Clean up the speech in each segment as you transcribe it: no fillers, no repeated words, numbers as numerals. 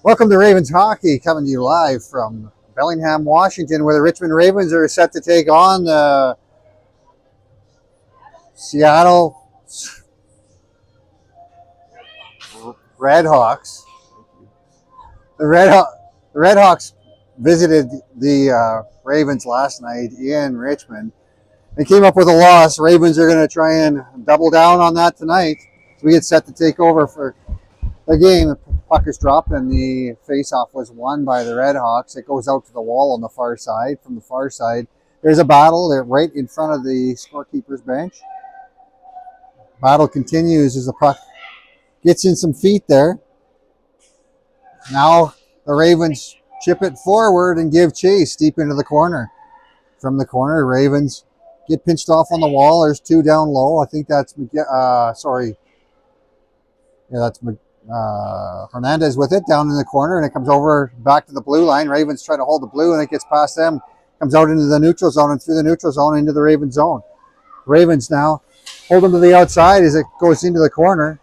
Welcome to Ravens Hockey, coming to you live from Bellingham, Washington, where the Richmond Ravens are set to take on the Seattle Redhawks. The Redhawks visited the Ravens last night in Richmond. They came up with a loss. Ravens are going to try and double down on that tonight. So we get set to take over for the game. The puck is dropped and the face-off was won by the Redhawks. It goes out to the wall on the far side. From the far side, there's a battle. They're right in front of the scorekeeper's bench. Battle continues as the puck gets in some feet there. Now the Ravens chip it forward and give chase deep into the corner. From the corner, Ravens get pinched off on the wall. There's two down low. I think that's Hernandez with it down in the corner, and it comes over back to the blue line. Ravens try to hold the blue, and it gets past them. Comes out into the neutral zone and through the neutral zone into the Raven zone. Ravens now hold them to the outside as it goes into the corner.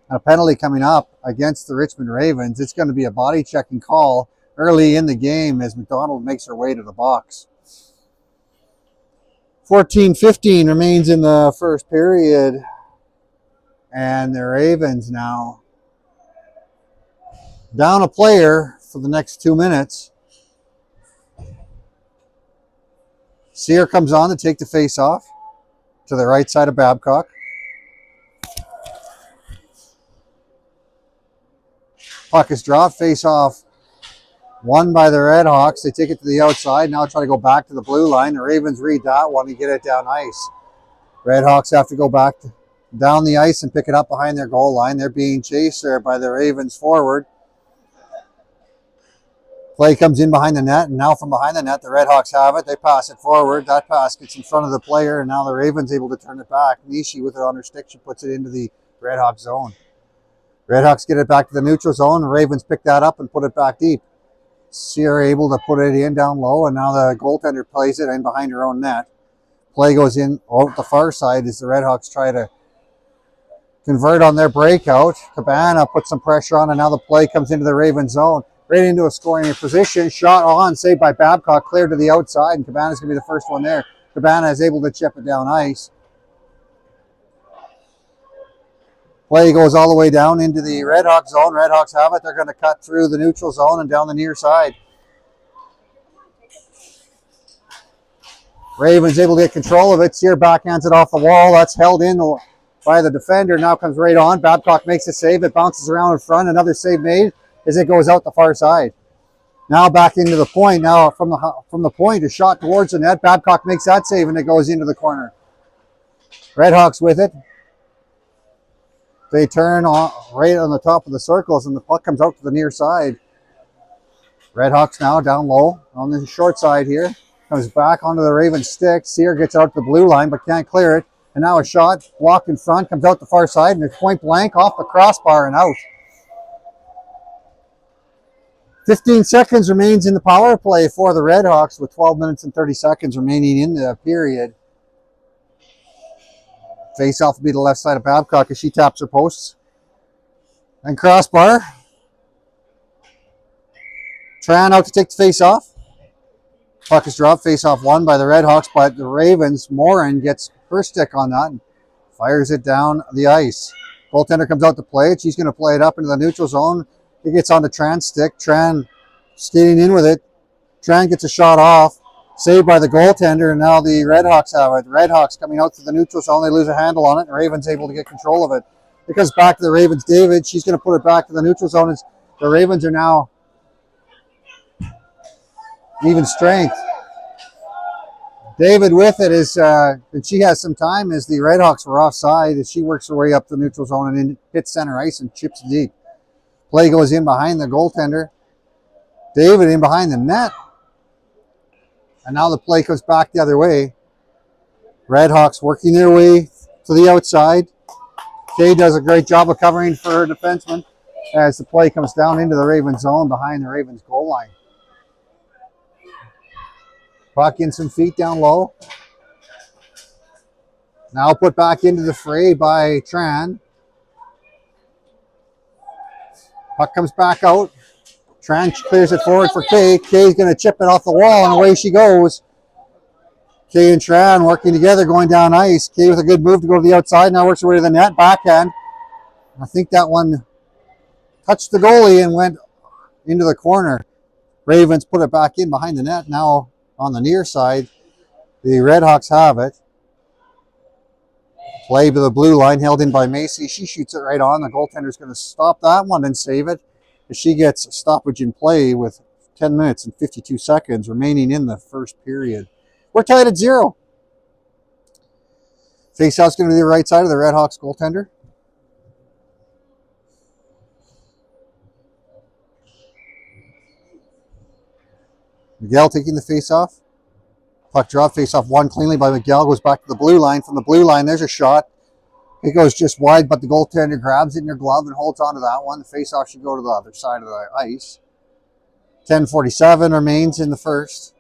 And a penalty coming up against the Richmond Ravens. It's going to be a body checking call early in the game as McDonald makes her way to the box. 14-15 remains in the first period. And the Ravens now down a player for the next 2 minutes. Sear comes on to take the face off to the right side of Babcock. Puck is dropped, face off won by the Redhawks. They take it to the outside, now try to go back to the blue line. The Ravens read that one and get it down ice. Redhawks have to go back down the ice and pick it up behind their goal line. They're being chased there by the Ravens forward. Play comes in behind the net, and now from behind the net, the Redhawks have it. They pass it forward. That pass gets in front of the player, and now the Ravens able to turn it back. Nishi with it on her stick, she puts it into the Redhawks zone. Redhawks get it back to the neutral zone. The Ravens pick that up and put it back deep. Sear able to put it in down low, and now the goaltender plays it in behind her own net. Play goes in out the far side as the Redhawks try to convert on their breakout. Cabana puts some pressure on, and now the play comes into the Raven zone. Right into a scoring position. Shot on, saved by Babcock, cleared to the outside, and Cabana's going to be the first one there. Cabana is able to chip it down ice. Play goes all the way down into the Redhawks zone. Redhawks have it. They're going to cut through the neutral zone and down the near side. Ravens able to get control of it. Sear backhands it off the wall. That's held in by the defender. Now comes right on. Babcock makes a save. It bounces around in front. Another save made as it goes out the far side. Now back into the point. Now from the point, a shot towards the net. Babcock makes that save and it goes into the corner. Redhawks with it. They turn right on the top of the circles and the puck comes out to the near side. Redhawks now down low on the short side here. Comes back onto the Ravens stick. Sear gets out the blue line but can't clear it. And now a shot blocked in front, comes out the far side, and it's point blank off the crossbar and out. 15 seconds remains in the power play for the Redhawks with 12 minutes and 30 seconds remaining in the period. Face off will be the left side of Babcock as she taps her posts. And crossbar. Tran out to take the face off. Puck is dropped, face off won by the Redhawks, but the Ravens, Morin gets her stick on that and fires it down the ice. Goaltender comes out to play it. She's going to play it up into the neutral zone. It gets on the Tran's stick. Tran skating in with it. Tran gets a shot off. Saved by the goaltender, and now the Redhawks have it. Redhawks coming out to the neutral zone. They lose a handle on it, and Ravens able to get control of it. It comes back to the Ravens. David, she's going to put it back to the neutral zone. The Ravens are now even strength. David with it is, and she has some time as the Redhawks were offside as she works her way up the neutral zone and in, hits center ice and chips deep. Play goes in behind the goaltender. David in behind the net. And now the play comes back the other way. Redhawks working their way to the outside. Kay does a great job of covering for her defenseman as the play comes down into the Ravens zone behind the Ravens goal line. Puck in some feet down low. Now put back into the fray by Tran. Puck comes back out. Tran clears it forward for Kay. Kay's going to chip it off the wall, and away she goes. Kay and Tran working together, going down ice. Kay with a good move to go to the outside. Now works her way to the net. Backhand. I think that one touched the goalie and went into the corner. Ravens put it back in behind the net. Now on the near side, the Redhawks have it. Play to the blue line, held in by Macy. She shoots it right on. The goaltender's going to stop that one and save it. She gets a stoppage in play with 10 minutes and 52 seconds remaining in the first period. We're tied at 0. Faceoff's going to be the right side of the Redhawks goaltender. Miguel taking the faceoff. Puck drop, faceoff won cleanly by Miguel. Goes back to the blue line. From the blue line, there's a shot. It goes just wide, but the goaltender grabs it in her glove and holds on to that one. The faceoff should go to the other side of the ice. 10:47 remains in the first.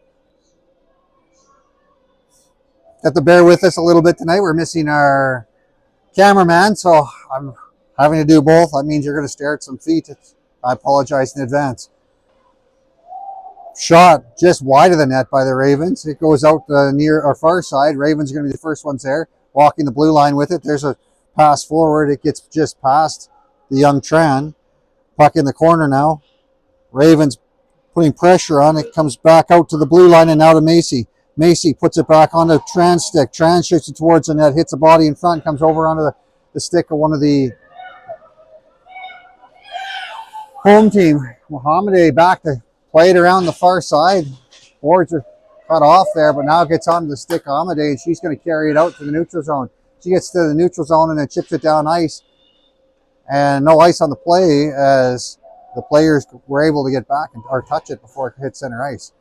Have to bear with us a little bit tonight. We're missing our cameraman, so I'm having to do both. That means you're going to stare at some feet. I apologize in advance. Shot just wide of the net by the Ravens. It goes out the near or far side. Ravens are going to be the first ones there, walking the blue line with it. There's a pass forward. It gets just past the young Tran. Puck in the corner now. Ravens putting pressure on it. Comes back out to the blue line and now to Macy. Macy puts it back on the Tran's stick. Tran shoots it towards the net, hits a body in front, comes over onto the stick of one of the home team. Mohamed back to play it around the far side. Boards are cut off there, but now it gets onto the stick of Amade, and she's going to carry it out to the neutral zone. She gets to the neutral zone and then chips it down ice. And no ice on the play as the players were able to get back or touch it before it hit center ice.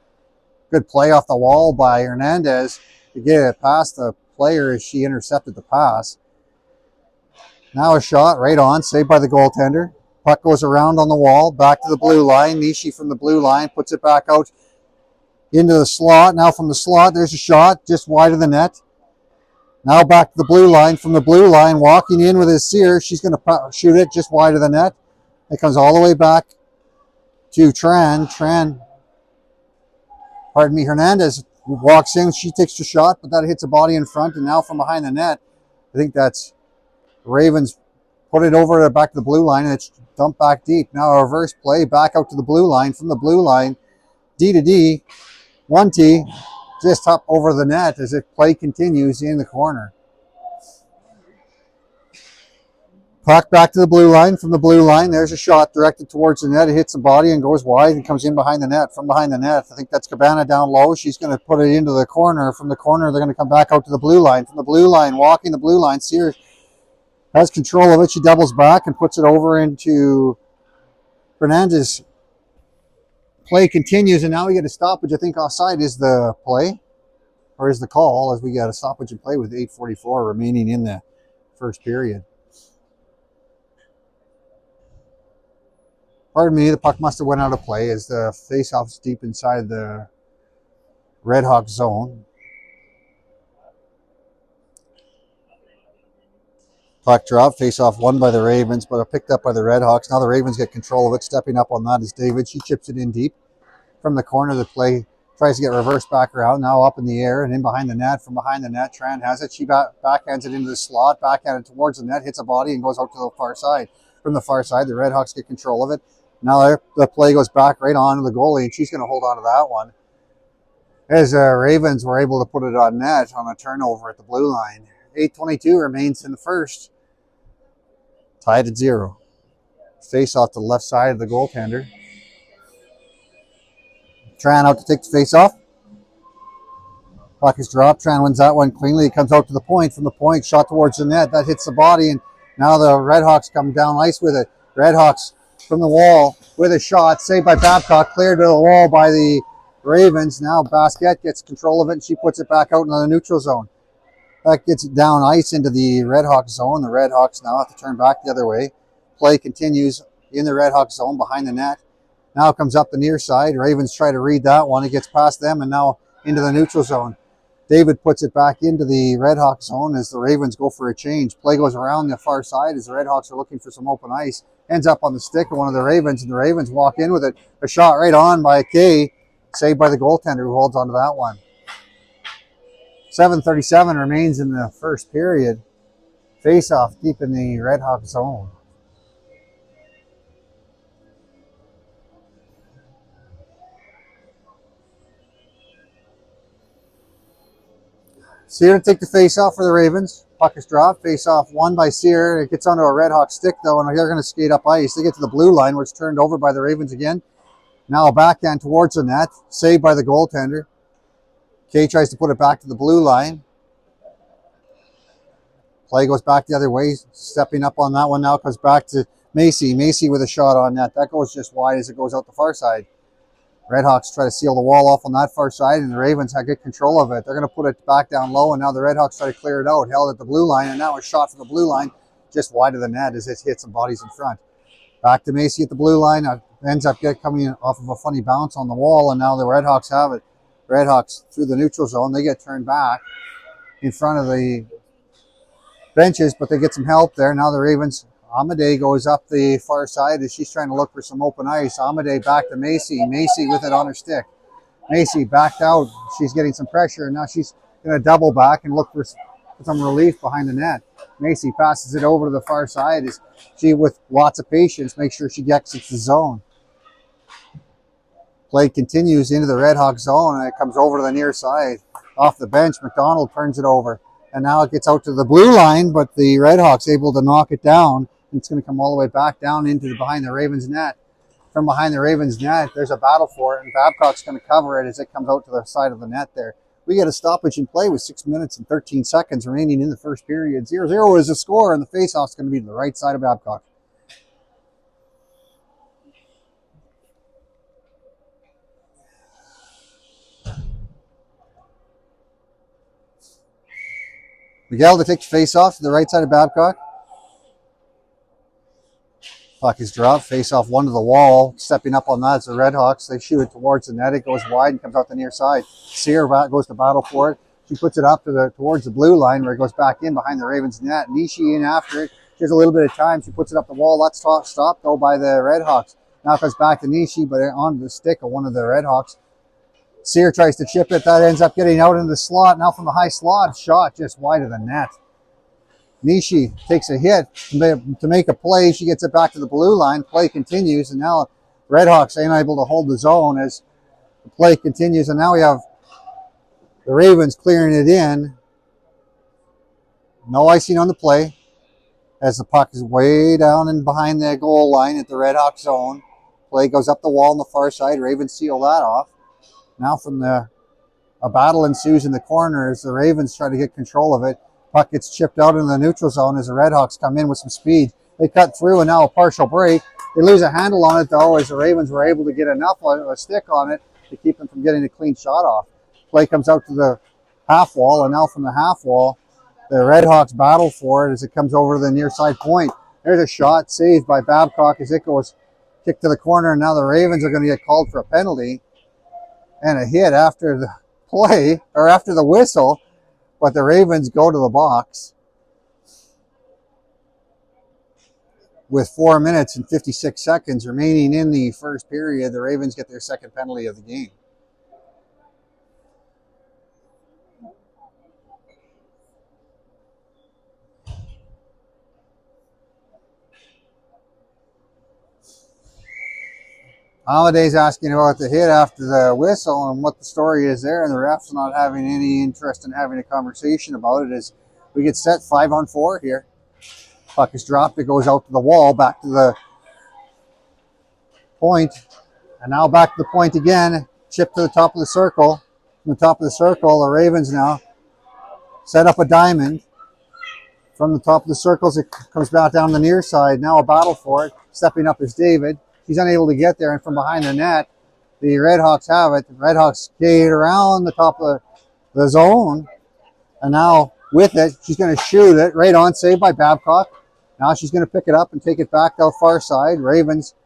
Good play off the wall by Hernandez to get it past the player as she intercepted the pass. Now a shot right on, saved by the goaltender. Puck goes around on the wall, back to the blue line. Nishi from the blue line puts it back out into the slot. Now from the slot, there's a shot just wide of the net. Now back to the blue line. From the blue line, walking in with his sear. She's going to shoot it just wide of the net. It comes all the way back to Tran. Hernandez walks in. She takes the shot, but that hits a body in front. And now from behind the net, I think that's Ravens put it over back to the blue line, and it's dumped back deep. Now a reverse play back out to the blue line. From the blue line, D to D, 1T, just up over the net as it play continues in the corner. Puck back to the blue line. From the blue line, there's a shot directed towards the net. It hits the body and goes wide and comes in behind the net. From behind the net, I think that's Cabana down low. She's going to put it into the corner. From the corner, they're going to come back out to the blue line. From the blue line, walking the blue line, Sears has control of it. She doubles back and puts it over into Fernandez. Play continues, and now we get a stoppage. I think offside is the play, or is the call, as we got a stoppage in play with 8:44 remaining in the first period. Pardon me, the puck must have went out of play as the face-off is deep inside the Redhawk zone. Puck drop, face-off won by the Ravens, but picked up by the Redhawks. Now the Ravens get control of it. Stepping up on that is David. She chips it in deep from the corner. The play tries to get reversed back around, now up in the air and in behind the net. From behind the net, Tran has it. She backhands it into the slot, backhanded towards the net, hits a body and goes out to the far side. From the far side, the Redhawks get control of it. Now the play goes back right on to the goalie, and she's going to hold on to that one. As Ravens were able to put it on net on a turnover at the blue line. 8:22 remains in the first. Tied at 0. Face off to the left side of the goaltender. Tran out to take the face off. Puck is dropped. Tran wins that one cleanly. He comes out to the point. From the point, shot towards the net. That hits the body, and now the Redhawks come down ice with it. Redhawks from the wall with a shot. Saved by Babcock. Cleared to the wall by the Ravens. Now Basquette gets control of it, and she puts it back out into the neutral zone. That gets it down ice into the Redhawk zone. The Redhawks now have to turn back the other way. Play continues in the Redhawk zone behind the net. Now it comes up the near side. Ravens try to read that one. It gets past them and now into the neutral zone. David puts it back into the Red Hawk zone as the Ravens go for a change. Play goes around the far side as the Red Hawks are looking for some open ice. Ends up on the stick of one of the Ravens, and the Ravens walk in with it. A shot right on by Kay, saved by the goaltender who holds onto that one. 7:37 remains in the first period. Face-off deep in the Red Hawk zone. Sear to take the face-off for the Ravens. Puck is dropped. Face-off won by Sear. It gets onto a Red Hawk stick, though, and they're going to skate up ice. They get to the blue line, where it's turned over by the Ravens again. Now a backhand towards the net. Saved by the goaltender. Kay tries to put it back to the blue line. Play goes back the other way. Stepping up on that one now comes back to Macy. Macy with a shot on net. That goes just wide as it goes out the far side. Redhawks try to seal the wall off on that far side, and the Ravens have good control of it. They're going to put it back down low, and now the Redhawks try to clear it out. Held at the blue line, and now a shot from the blue line just wide of the net as it hits some bodies in front. Back to Macy at the blue line. Ends up coming off of a funny bounce on the wall, and now the Redhawks have it. Redhawks through the neutral zone. They get turned back in front of the benches, but they get some help there. Now the Ravens, Amadei goes up the far side as she's trying to look for some open ice. Amadei back to Macy. Macy with it on her stick. Macy backed out. She's getting some pressure, and now she's going to double back and look for some relief behind the net. Macy passes it over to the far side as she, with lots of patience, makes sure she exits the zone. Play continues into the Red Hawk zone, and it comes over to the near side. Off the bench, McDonald turns it over. And now it gets out to the blue line, but the Red Hawks able to knock it down. It's going to come all the way back down into behind the Ravens net. From behind the Ravens net, there's a battle for it, and Babcock's going to cover it as it comes out to the side of the net there. We get a stoppage in play with 6 minutes and 13 seconds remaining in the first period. 0-0 is the score, and the faceoff's going to be to the right side of Babcock. Miguel to take the face-off to the right side of Babcock. Puck is dropped. Face-off one to the wall. Stepping up on that is the Redhawks. They shoot it towards the net. It goes wide and comes out the near side. Sear goes to battle for it. She puts it up to towards the blue line where it goes back in behind the Ravens net. Nishi in after it. She has a little bit of time. She puts it up the wall. That's stopped though by the Redhawks. Now it goes back to Nishi, but onto the stick of one of the Redhawks. Sear tries to chip it. That ends up getting out into the slot. Now from the high slot, shot just wide of the net. Nishi takes a hit to make a play. She gets it back to the blue line. Play continues, and now Redhawks ain't able to hold the zone as the play continues. And now we have the Ravens clearing it in. No icing on the play as the puck is way down and behind the goal line at the Redhawk zone. Play goes up the wall on the far side. Ravens seal that off. Now from a battle ensues in the corner as the Ravens try to get control of it. Puck gets chipped out in the neutral zone as the Redhawks come in with some speed. They cut through, and now a partial break. They lose a handle on it, though, as the Ravens were able to get enough of a stick on it to keep them from getting a clean shot off. Play comes out to the half wall, and now from the half wall, the Redhawks battle for it as it comes over to the near side point. There's a shot saved by Babcock as it goes kicked to the corner, and now the Ravens are going to get called for a penalty and a hit after the play, or after the whistle, but the Ravens go to the box with 4 minutes and 56 seconds remaining in the first period. The Ravens get their second penalty of the game. Holiday's asking about the hit after the whistle and what the story is there, and the ref's not having any interest in having a conversation about it as we get set 5-on-4 here. Puck is dropped. It goes out to the wall, back to the point, and now back to the point again. Chip to the top of the circle. From the top of the circle, the Ravens now set up a diamond. From the top of the circles, it comes back down the near side. Now a battle for it. Stepping up is David. He's unable to get there, and from behind the net, the Redhawks have it. The Redhawks skate around the top of the zone, and now with it, she's going to shoot it right on, saved by Babcock. Now she's going to pick it up and take it back to the far side. Ravens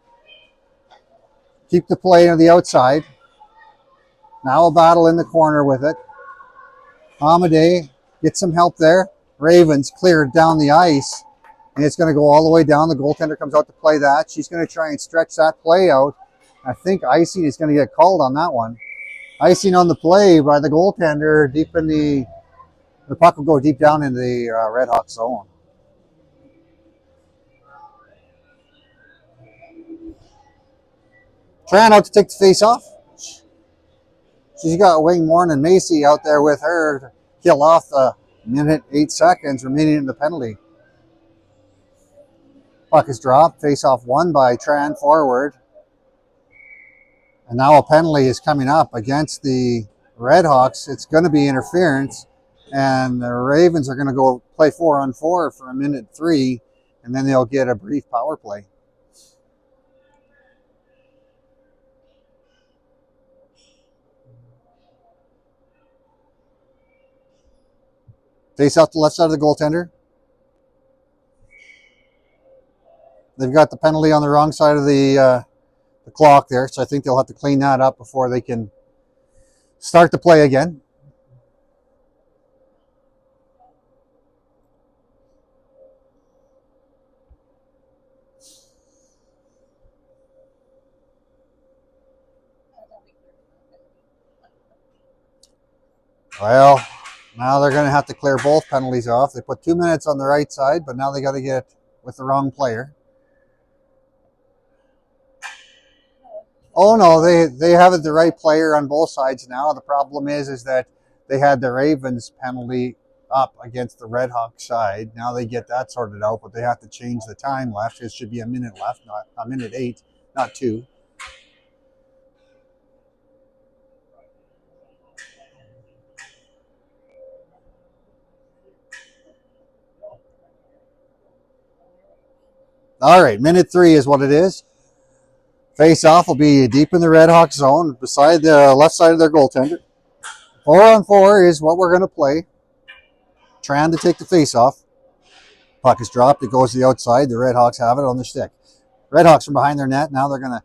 keep the play on the outside. Now a battle in the corner with it. Hamadeh gets some help there. Ravens cleared down the ice, and it's going to go all the way down. The goaltender comes out to play that. She's going to try and stretch that play out. I think icing is going to get called on that one. Icing on the play by the goaltender deep in the puck will go deep down in the Red Hawk zone. Tran out to take the face off. She's got Wing, Morin, and Macy out there with her to kill off the minute 8 seconds remaining in the penalty. Puck is dropped. Face off won by Tran forward. And now a penalty is coming up against the Redhawks. It's going to be interference. And the Ravens are going to go play 4-on-4 for a minute 3. And then they'll get a brief power play. Face off the left side of the goaltender. They've got the penalty on the wrong side of the clock there, so I think they'll have to clean that up before they can start the play again. Well, now they're going to have to clear both penalties off. They put 2 minutes on the right side, but now they got to get with the wrong player. Oh no, they have the right player on both sides now. The problem is that they had the Ravens penalty up against the Red Hawk side. Now they get that sorted out, but they have to change the time left. It should be a minute left, not a minute 8, not 2. All right, minute 3 is what it is. Face off will be deep in the Red Hawk zone beside the left side of their goaltender. 4-on-4 is what we're going to play. Trying to take the face off. Puck is dropped. It goes to the outside. The Red Hawks have it on their stick. Red Hawks from behind their net. Now they're going to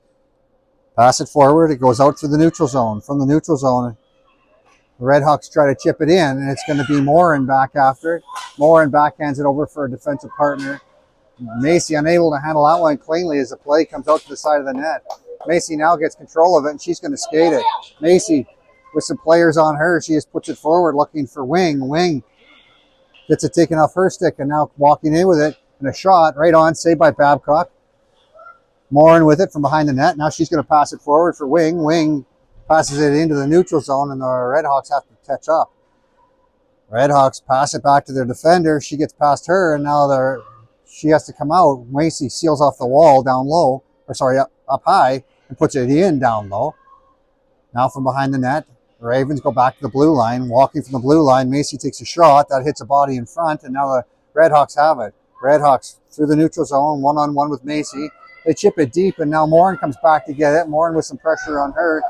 pass it forward. It goes out through the neutral zone. From the neutral zone, the Red Hawks try to chip it in, and it's going to be Morin back after it. Morin backhands it over for a defensive partner. Macy unable to handle that one cleanly as the play comes out to the side of the net. Macy now gets control of it, and she's going to skate it. Macy, with some players on her, she just puts it forward looking for Wing. Wing gets it taken off her stick and now walking in with it. And a shot right on, saved by Babcock. Morin with it from behind the net. Now she's going to pass it forward for Wing. Wing passes it into the neutral zone, and the Redhawks have to catch up. Redhawks pass it back to their defender. She gets past her, and now she has to come out. Macy seals off the wall down low, or sorry, up high, and puts it in down low. Now from behind the net, the Ravens go back to the blue line. Walking from the blue line, Macy takes a shot. That hits a body in front, and now the Redhawks have it. Redhawks through the neutral zone, one-on-one with Macy. They chip it deep, and now Morin comes back to get it. Morin with some pressure on her.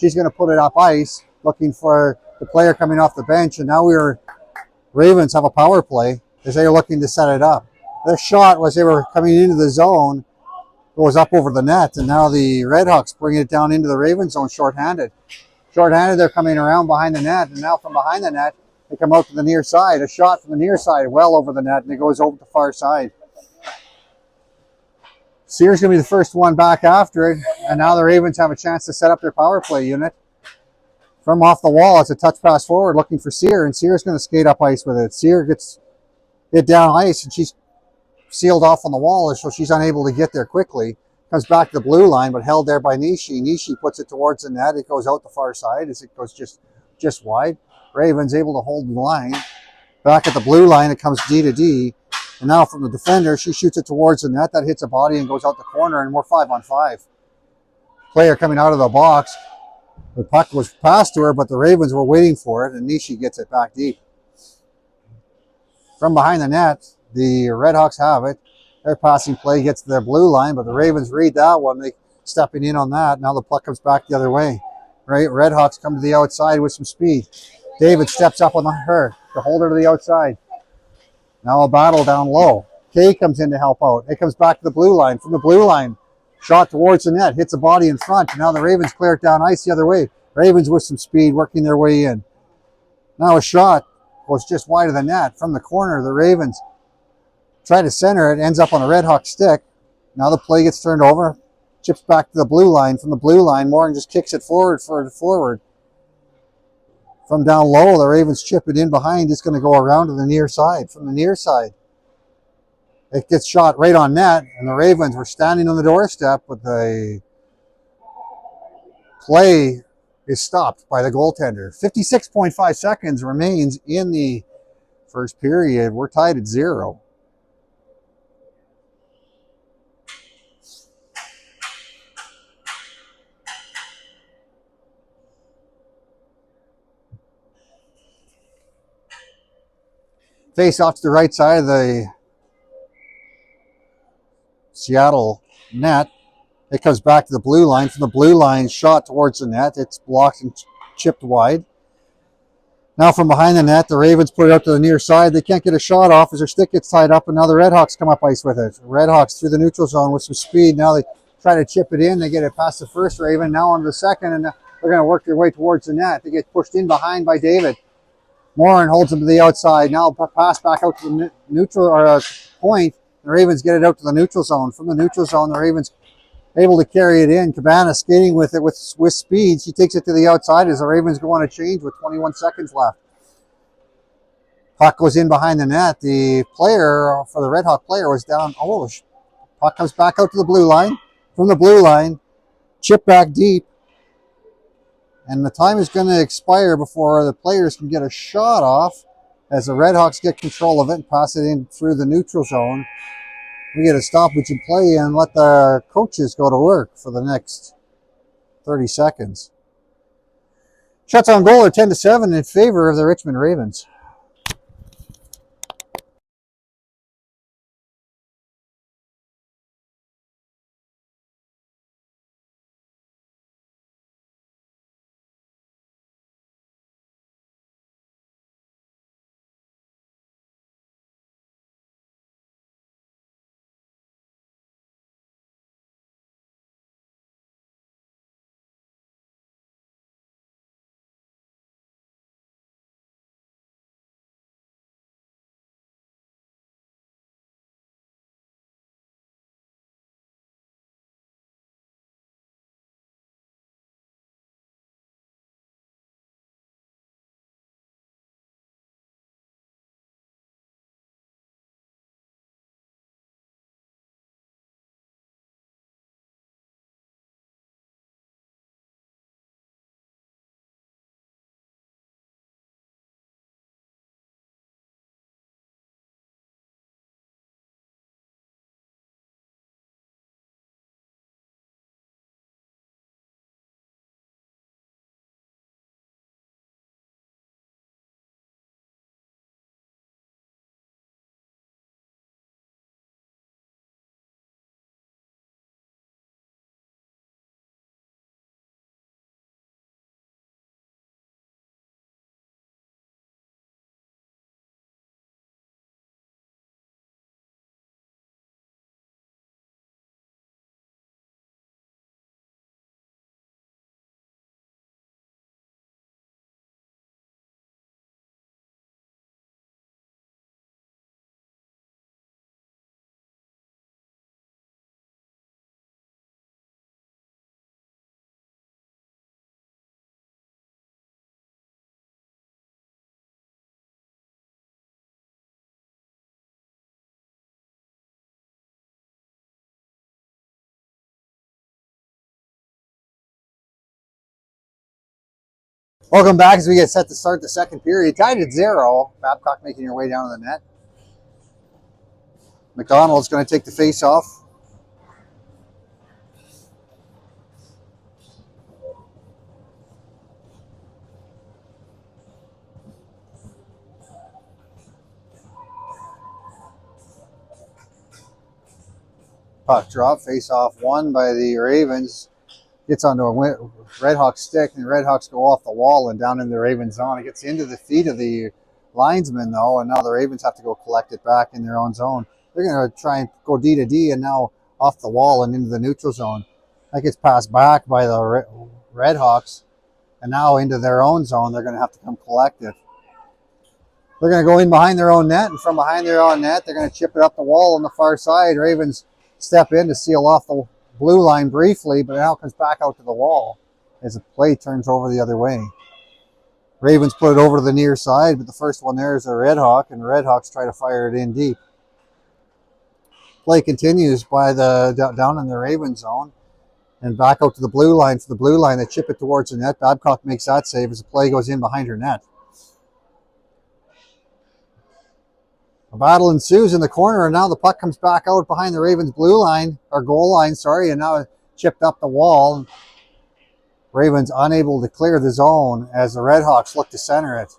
She's going to put it up ice, looking for the player coming off the bench, and now Ravens have a power play as they are looking to set it up. Their shot was they were coming into the zone, goes up over the net, and now the Redhawks bring it down into the Ravens zone shorthanded. Shorthanded, they're coming around behind the net, and now from behind the net, they come out to the near side. A shot from the near side, well over the net, and it goes over the far side. Sears going to be the first one back after it, and now the Ravens have a chance to set up their power play unit. From off the wall, it's a touch pass forward looking for Sear, and Sear's going to skate up ice with it. Sear gets it down ice, and she's sealed off on the wall, so she's unable to get there quickly. Comes back to the blue line, but held there by Nishi. Nishi puts it towards the net. It goes out the far side as it goes just wide. Ravens able to hold the line. Back at the blue line, it comes D to D. And now from the defender, she shoots it towards the net. That hits a body and goes out the corner, and we're 5-on-5. Player coming out of the box. The puck was passed to her, but the Ravens were waiting for it, and Nishi gets it back deep. From behind the net, the Redhawks have it. Their passing play gets to their blue line, but the Ravens read that one. They stepping in on that. Now the puck comes back the other way. Right, Redhawks come to the outside with some speed. David steps up on her to hold her to the outside. Now a battle down low. Kay comes in to help out. It comes back to the blue line. From the blue line, shot towards the net, hits a body in front. Now the Ravens clear it down ice the other way. Ravens with some speed, working their way in. Now a shot goes just wide of the net. From the corner, the Ravens try to center it, ends up on a Red Hawk stick. Now the play gets turned over, chips back to the blue line. From the blue line, Morgan just kicks it forward. From down low, the Ravens chip it in behind. It's going to go around to the near side. From the near side, it gets shot right on net, and the Ravens were standing on the doorstep, but the play is stopped by the goaltender. 56.5 seconds remains in the first period. We're tied at 0. Face off to the right side of the Seattle net. It comes back to the blue line. From the blue line, shot towards the net. It's blocked and chipped wide. Now from behind the net, the Ravens put it out to the near side. They can't get a shot off as their stick gets tied up, and now the Redhawks come up ice with it. Redhawks through the neutral zone with some speed. Now they try to chip it in. They get it past the first Raven, now onto the second, and they're going to work their way towards the net. They get pushed in behind by David. Morin holds them to the outside. Now pass back out to the neutral or point. The Ravens get it out to the neutral zone. From the neutral zone, the Ravens able to carry it in. Cabana skating with it with speed. She takes it to the outside as the Ravens go on a change with 21 seconds left. Puck goes in behind the net. The player for the Red Hawk player was down. Oh, puck comes back out to the blue line. From the blue line, chip back deep. And the time is going to expire before the players can get a shot off as the Redhawks get control of it and pass it in through the neutral zone. We get a stoppage in play and let the coaches go to work for the next 30 seconds. Shots on goal are 10-7 in favor of the Richmond Ravens. Welcome back as we get set to start the second period. Tied at 0. Babcock making her way down to the net. McDonald's going to take the face off. Puck drop, face off won by the Ravens. Gets onto a Red Hawk stick, and the Red Hawks go off the wall and down in the Ravens zone. It gets into the feet of the linesman, though, and now the Ravens have to go collect it back in their own zone. They're going to try and go D to D, and now off the wall and into the neutral zone. That gets passed back by the Red Hawks, and now into their own zone. They're going to have to come collect it. They're going to go in behind their own net, and from behind their own net, they're going to chip it up the wall on the far side. Ravens step in to seal off the blue line briefly, but now it comes back out to the wall as the play turns over the other way. Ravens put it over to the near side, but the first one there is a Red Hawk, and the Red Hawks try to fire it in deep. Play continues by the down in the Raven zone and back out to the blue line. For the blue line, they chip it towards the net. Babcock makes that save as the play goes in behind her net. A battle ensues in the corner, and now the puck comes back out behind the Ravens' blue line, or goal line, sorry, and now it chipped up the wall. Ravens unable to clear the zone as the Red Hawks look to center it.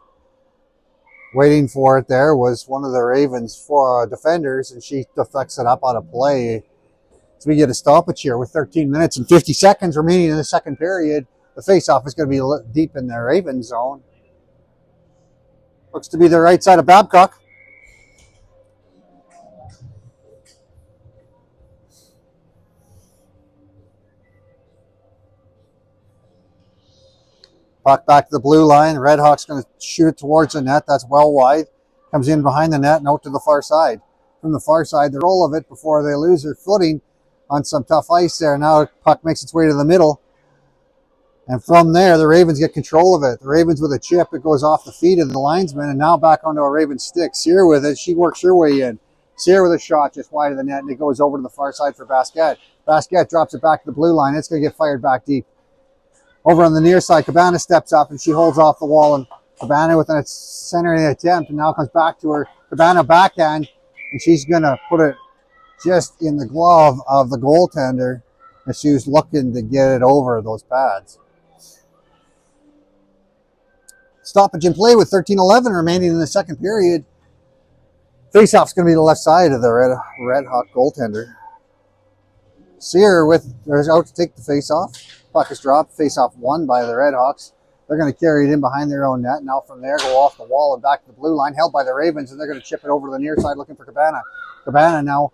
Waiting for it there was one of the Ravens' defenders, and she deflects it up out of play. So we get a stoppage here with 13 minutes and 50 seconds remaining in the second period. The faceoff is going to be deep in the Raven zone. Looks to be the right side of Babcock. Puck back to the blue line. Red Hawk's going to shoot it towards the net. That's well wide. Comes in behind the net and out to the far side. From the far side, the roll of it before they lose their footing on some tough ice there. Now the puck makes its way to the middle. And from there, the Ravens get control of it. The Ravens with a chip. It goes off the feet of the linesman and now back onto a Raven stick. Sear with it. She works her way in. Sear with a shot just wide of the net, and it goes over to the far side for Basquet. Basquet drops it back to the blue line. It's going to get fired back deep. Over on the near side, Cabana steps up and she holds off the wall, and Cabana with a centering attempt, and now comes back to her. Cabana backhand, and she's going to put it just in the glove of the goaltender as she was looking to get it over those pads. Stoppage in play with 13:11 remaining in the second period. Faceoff's going to be the left side of the Red Hawk goaltender. Sear is out to take the faceoff. Puck is dropped. Faceoff won by the Red Hawks. They're going to carry it in behind their own net. Now from there, go off the wall and back to the blue line, held by the Ravens, and they're going to chip it over to the near side looking for Cabana. Cabana now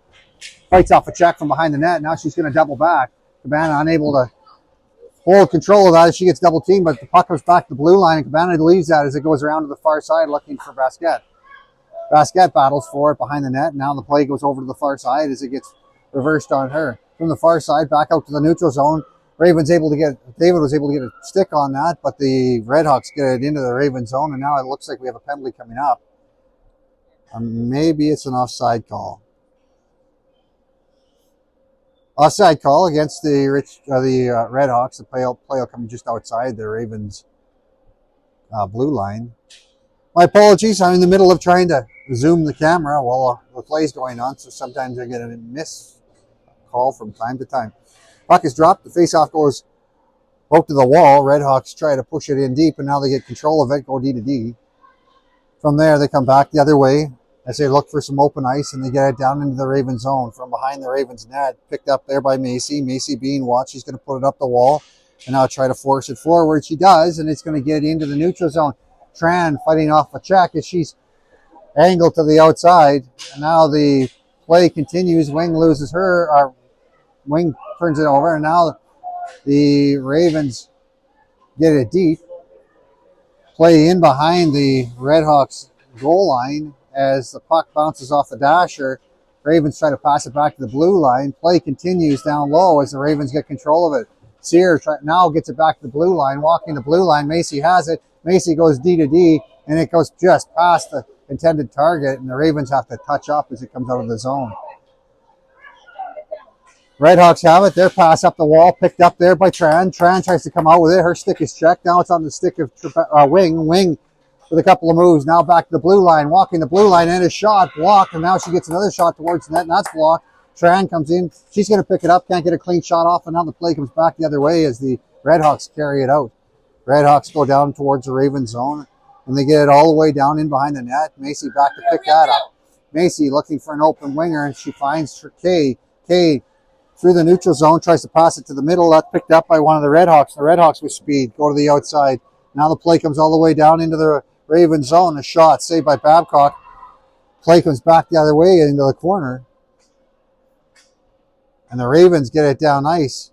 fights off a check from behind the net. Now she's going to double back. Cabana unable to hold control of that as she gets double teamed, but the puck comes back to the blue line, and Cabana leaves that as it goes around to the far side looking for Basquet. Basquet battles for it behind the net. Now the play goes over to the far side as it gets reversed on her. From the far side, back out to the neutral zone. David was able to get a stick on that, but the Red Hawks get it into the Raven zone, and now it looks like we have a penalty coming up. Maybe it's an offside call. Offside call against the Red Hawks. The play will come just outside the Ravens' blue line. My apologies. I'm in the middle of trying to zoom the camera while the play's going on, so sometimes I get a miss call from time to time. Puck is dropped. The faceoff goes out to the wall. Red Hawks try to push it in deep, and now they get control of it, go D to D. From there, they come back the other way as they look for some open ice, and they get it down into the Raven zone from behind the Ravens net. Picked up there by Macy. Macy being watched. She's going to put it up the wall and now try to force it forward. She does, and it's going to get into the neutral zone. Tran fighting off a check as she's angled to the outside. And now the play continues. Wing loses her. Wing turns it over, and now the Ravens get it deep. Play in behind the Red Hawks goal line as the puck bounces off the dasher. Ravens try to pass it back to the blue line. Play continues down low as the Ravens get control of it. Sear now gets it back to the blue line, walking the blue line. Macy has it. Macy goes D to D, and it goes just past the intended target, and the Ravens have to touch up as it comes out of the zone. Red Hawks have it. Their pass up the wall, picked up there by Tran. Tran tries to come out with it. Her stick is checked. Now it's on the stick of Wing. Wing with a couple of moves. Now back to the blue line, walking the blue line, and a shot blocked, and now she gets another shot towards the net, and that's blocked. Tran comes in. She's going to pick it up. Can't get a clean shot off, and now the play comes back the other way as the Red Hawks carry it out. Red Hawks go down towards the Raven zone, and they get it all the way down in behind the net. Macy back to pick that up. Macy looking for an open winger, and she finds Kay. Kay through the neutral zone, tries to pass it to the middle. That's picked up by one of the Red Hawks. The Red Hawks with speed go to the outside. Now the play comes all the way down into the Raven zone. A shot saved by Babcock. Play comes back the other way into the corner. And the Ravens get it down ice.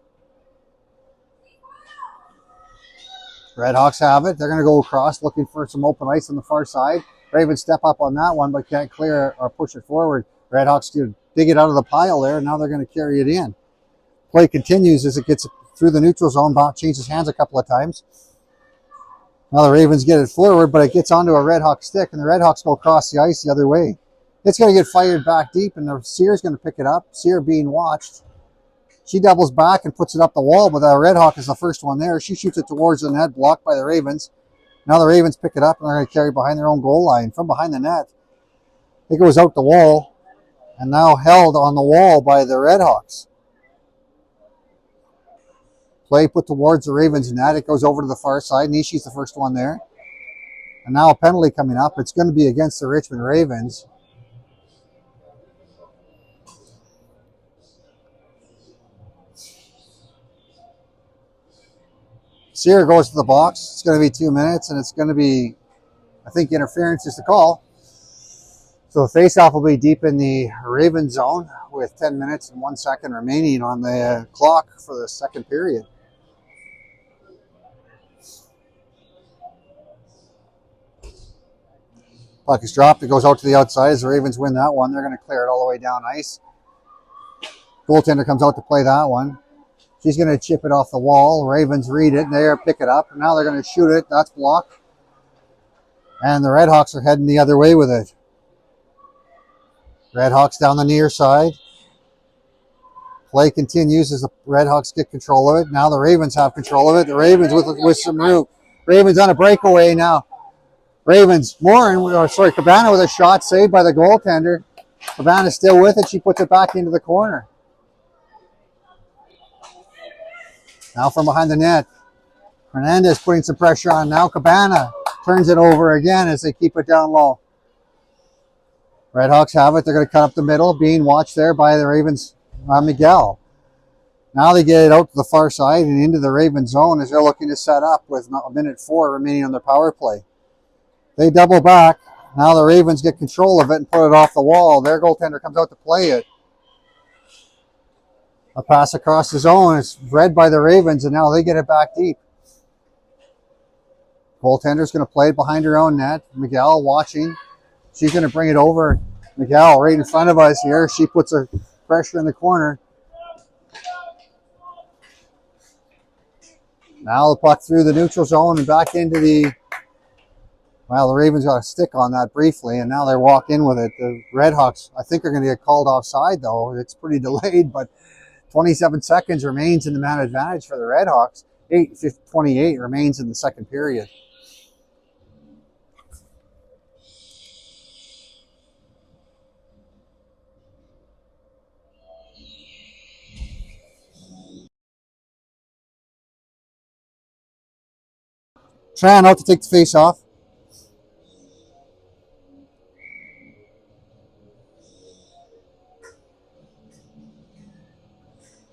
Red Hawks have it. They're going to go across looking for some open ice on the far side. Ravens step up on that one, but can't clear or push it forward. Redhawks do dig it out of the pile there, and now they're going to carry it in. Play continues as it gets through the neutral zone, changes hands a couple of times. Now the Ravens get it forward, but it gets onto a Redhawk stick, and the Redhawks go across the ice the other way. It's going to get fired back deep, and the Sear's going to pick it up. Sear being watched. She doubles back and puts it up the wall, but the Redhawk is the first one there. She shoots it towards the net, blocked by the Ravens. Now the Ravens pick it up, and they're going to carry behind their own goal line. From behind the net, it goes out the wall, and now held on the wall by the Redhawks. Play put towards the Ravens net. It goes over to the far side. Nishi's the first one there. And now a penalty coming up. It's going to be against the Richmond Ravens. Sear goes to the box. It's going to be 2 minutes, and it's going to be, I think, interference is the call. So the faceoff will be deep in the Raven zone with 10 minutes and 1 second remaining on the clock for the second period. Puck is dropped. It goes out to the outside as the Ravens win that one. They're going to clear it all the way down ice. Goaltender comes out to play that one. She's going to chip it off the wall. Ravens read it. They pick it up. And now they're going to shoot it. That's blocked. And the Redhawks are heading the other way with it. Redhawks down the near side. Play continues as the Redhawks get control of it. Now the Ravens have control of it. The Ravens with some room. Ravens on a breakaway now. Ravens, Cabana with a shot saved by the goaltender. Cabana's still with it. She puts it back into the corner. Now from behind the net. Hernandez putting some pressure on. Now Cabana turns it over again as they keep it down low. Redhawks have it. They're going to cut up the middle. Being watched there by the Ravens, Miguel. Now they get it out to the far side and into the Raven zone as they're looking to set up with a minute 4 remaining on their power play. They double back. Now the Ravens get control of it and put it off the wall. Their goaltender comes out to play it. A pass across the zone. It's read by the Ravens, and now they get it back deep. Goaltender's going to play it behind her own net. Miguel watching. She's going to bring it over. Miguel right in front of us here. She puts her pressure in the corner. Now the puck through the neutral zone and back into the... Well, the Ravens got a stick on that briefly, and now they walk in with it. The Redhawks, I think, are going to get called offside, though. It's pretty delayed, but 27 seconds remains in the man advantage for the Redhawks. 8:28 remains in the second period. Tran out to take the face off.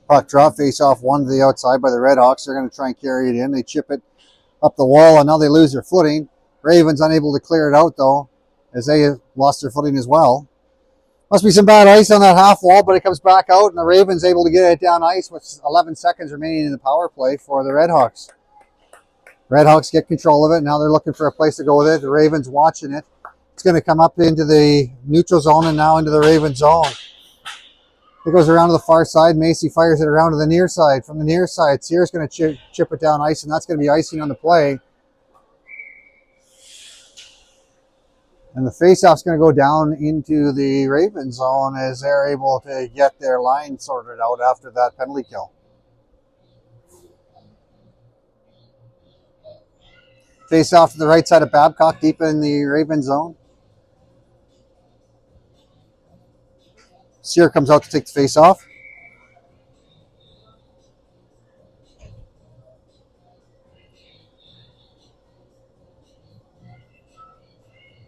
Puck drop, face off, one to the outside by the Redhawks. They're going to try and carry it in. They chip it up the wall, and now they lose their footing. Ravens unable to clear it out, though, as they have lost their footing as well. Must be some bad ice on that half wall, but it comes back out, and the Ravens able to get it down ice with 11 seconds remaining in the power play for the Redhawks. Redhawks get control of it. Now they're looking for a place to go with it. The Ravens watching it. It's going to come up into the neutral zone and now into the Raven zone. It goes around to the far side. Macy fires it around to the near side. From the near side, Sear's going to chip it down ice, and that's going to be icing on the play. And the faceoff's going to go down into the Raven zone as they're able to get their line sorted out after that penalty kill. Face off to the right side of Babcock, deep in the Raven zone. Sear comes out to take the face off.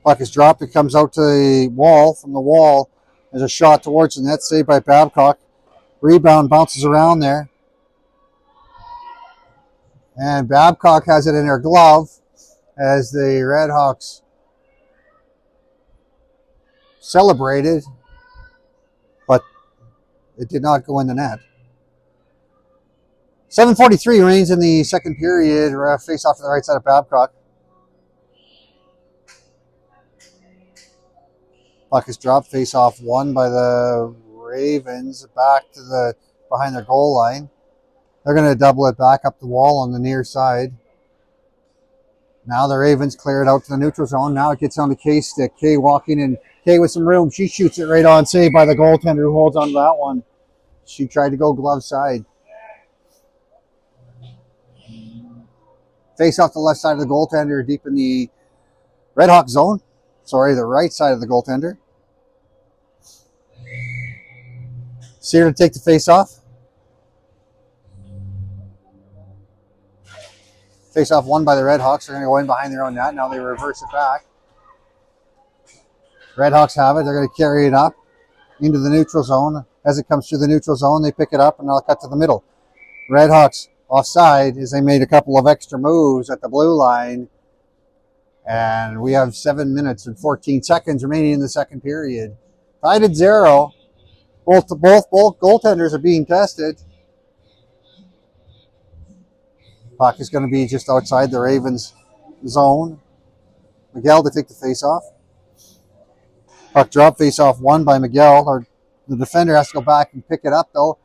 Puck is dropped. It comes out to the wall. From the wall, there's a shot towards the net, saved by Babcock. Rebound bounces around there. And Babcock has it in her glove as the Redhawks celebrated, but it did not go in the net. 7:43 remains in the second period. Face off to the right side of Babcock. Puck is dropped. Face off won by the Ravens. Back to the behind their goal line. They're going to double it back up the wall on the near side. Now the Ravens clear it out to the neutral zone. Now it gets on the K stick. K walking in. K with some room. She shoots it right on. Saved by the goaltender who holds on to that one. She tried to go glove side. Face off the left side of the goaltender deep in the Red Hawk zone. Sorry, the right side of the goaltender. Sear to take the face off. Face off won by the Red Hawks. They're going to go in behind their own net. Now they reverse it back. Red Hawks have it. They're going to carry it up into the neutral zone. As it comes through the neutral zone, they pick it up and they'll cut to the middle. Red Hawks offside as they made a couple of extra moves at the blue line. And we have 7 minutes and 14 seconds remaining in the second period. Tied at 0. Both goaltenders are being tested. Puck is going to be just outside the Ravens zone. Miguel to take the face-off. Puck drop, face-off won by Miguel. Or the defender has to go back and pick it up, though.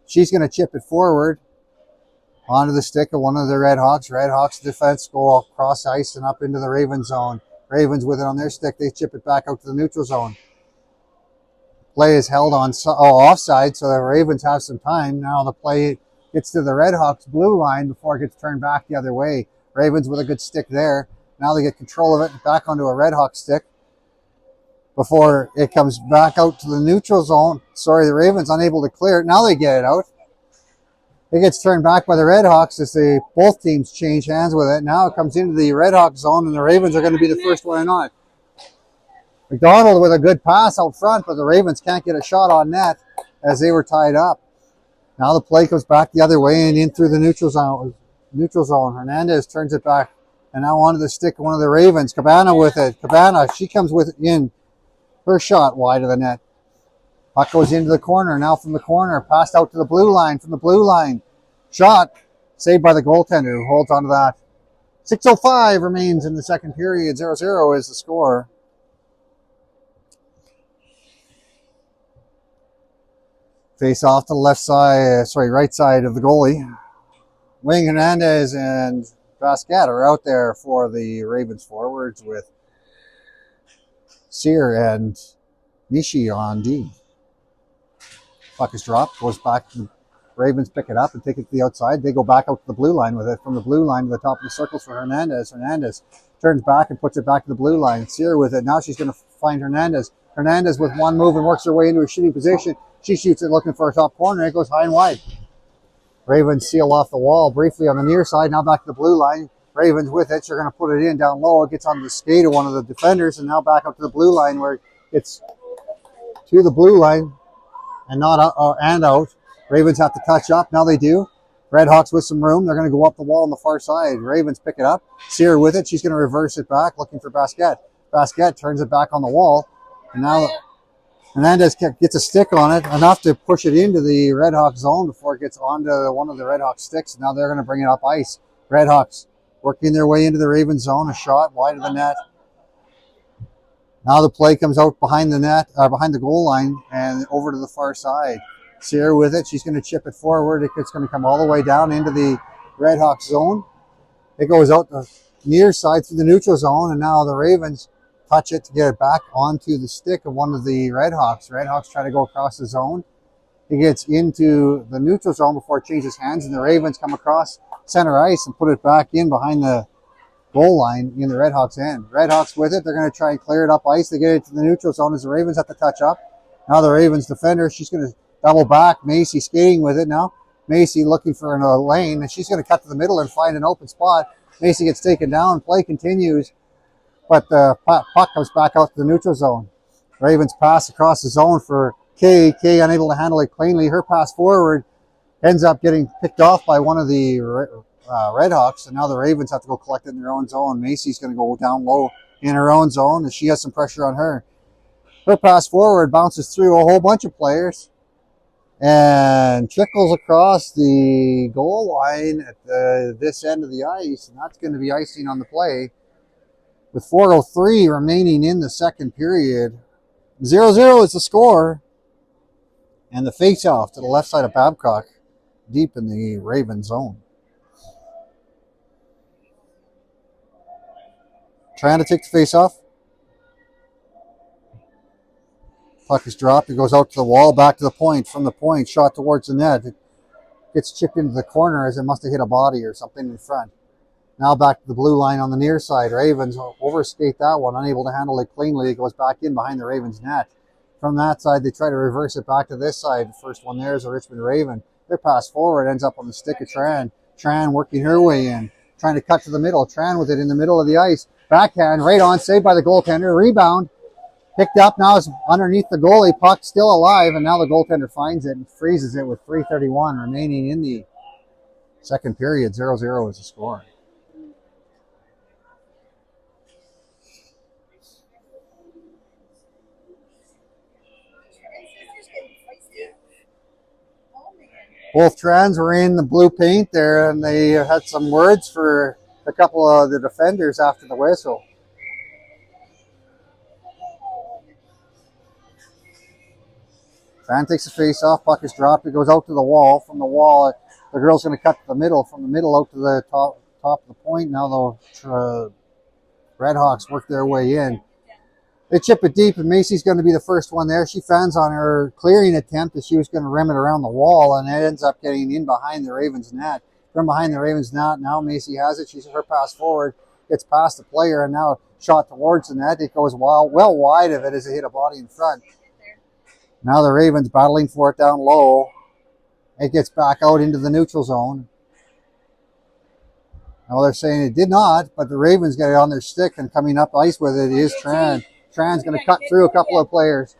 She's going to chip it forward onto the stick of one of the Red Hawks. Red Hawks defense go across ice and up into the Ravens zone. Ravens with it on their stick. They chip it back out to the neutral zone. Play is held on offside, so the Ravens have some time. Now the play gets to the Red Hawks blue line before it gets turned back the other way. Ravens with a good stick there. Now they get control of it back onto a Red Hawk stick before it comes back out to the neutral zone. Sorry, the Ravens unable to clear it. Now they get it out. It gets turned back by the Red Hawks as both teams change hands with it. Now it comes into the Red Hawk zone, and the Ravens are going to be the first one in on it. McDonald with a good pass out front, but the Ravens can't get a shot on net as they were tied up. Now the play comes back the other way and in through the neutral zone. Hernandez turns it back, and now onto the stick of one of the Ravens. Cabana with it. Cabana, she comes with it in. Her shot wide of the net. Puck goes into the corner. Now from the corner, passed out to the blue line. From the blue line, shot saved by the goaltender who holds onto that. 6:05 remains in the second period. 0-0 is the score. Face off to the left side, right side of the goalie. Wing, Hernandez, and Vasquez are out there for the Ravens forwards with Sear and Nishi on D. Puck is dropped, goes back to the Ravens, pick it up and take it to the outside. They go back out to the blue line with it. From the blue line to the top of the circles for Hernandez. Hernandez turns back and puts it back to the blue line. Sear with it. Now she's going to find Hernandez. Hernandez with one move and works her way into a shooting position. She shoots it looking for a top corner. It goes high and wide. Ravens seal off the wall briefly on the near side. Now back to the blue line. Ravens with it. She's going to put it in down low. It gets on the skate of one of the defenders and now back up to the blue line where it's to the blue line and not out, and out. Ravens have to touch up. Now they do. Red Hawks with some room. They're going to go up the wall on the far side. Ravens pick it up. Sear with it. She's going to reverse it back looking for Vasquez. Vasquez turns it back on the wall. And now Hernandez gets a stick on it, enough to push it into the Red Hawk zone before it gets onto one of the Red Hawk sticks. Now they're going to bring it up ice. Red Hawks working their way into the Raven zone. A shot wide of the net. Now the play comes out behind the net, behind the goal line, and over to the far side. Sear with it. She's going to chip it forward. It's going to come all the way down into the Red Hawk zone. It goes out the near side through the neutral zone, and now the Ravens touch it to get it back onto the stick of one of the Red Hawks. Red Hawks try to go across the zone. He gets into the neutral zone before it changes hands, and the Ravens come across center ice and put it back in behind the goal line in the Red Hawks end. Red Hawks with it. They're going to try and clear it up ice. They get it to the neutral zone as the Ravens have to touch up. Now the Ravens defender, she's going to double back. Macy skating with it now. Macy looking for a lane, and she's going to cut to the middle and find an open spot. Macy gets taken down. Play continues. But the puck comes back out to the neutral zone. Ravens pass across the zone for Kay. Kay unable to handle it cleanly. Her pass forward ends up getting picked off by one of the Red Hawks. And now the Ravens have to go collect it in their own zone. Macy's going to go down low in her own zone, and she has some pressure on her. Her pass forward bounces through a whole bunch of players and trickles across the goal line at this end of the ice. And that's going to be icing on the play. With 4:03 remaining in the second period, 0-0 is the score. And the face-off to the left side of Babcock, deep in the Raven zone. Trying to take the face-off. Puck is dropped. It goes out to the wall, back to the point. From the point, shot towards the net. It gets chipped into the corner as it must have hit a body or something in front. Now back to the blue line on the near side. Ravens overskate that one, unable to handle it cleanly. It goes back in behind the Ravens net. From that side, they try to reverse it back to this side. The first one there is a Richmond Raven. Their pass forward ends up on the stick of Tran. Tran working her way in, trying to cut to the middle. Tran with it in the middle of the ice. Backhand, right on, saved by the goaltender. Rebound, picked up, now it's underneath the goalie. Puck still alive, and now the goaltender finds it and freezes it with 3:31 remaining in the second period. 0-0 is the score. Both Trans were in the blue paint there, and they had some words for a couple of the defenders after the whistle. Tran takes the face off, puck is dropped, it goes out to the wall. From the wall, the girl's going to cut to the middle, from the middle out to the top of the point. Now the Redhawks work their way in. They chip it deep, and Macy's going to be the first one there. She fans on her clearing attempt that she was going to rim it around the wall, and it ends up getting in behind the Ravens net. From behind the Ravens net, now Macy has it. She's her pass forward, gets past the player, and now shot towards the net. It goes well wide of it as it hit a body in front. Now the Ravens battling for it down low. It gets back out into the neutral zone. Now they're saying it did not, but the Ravens got it on their stick, and coming up ice with it is Tran. Tran's going to cut through a couple of players.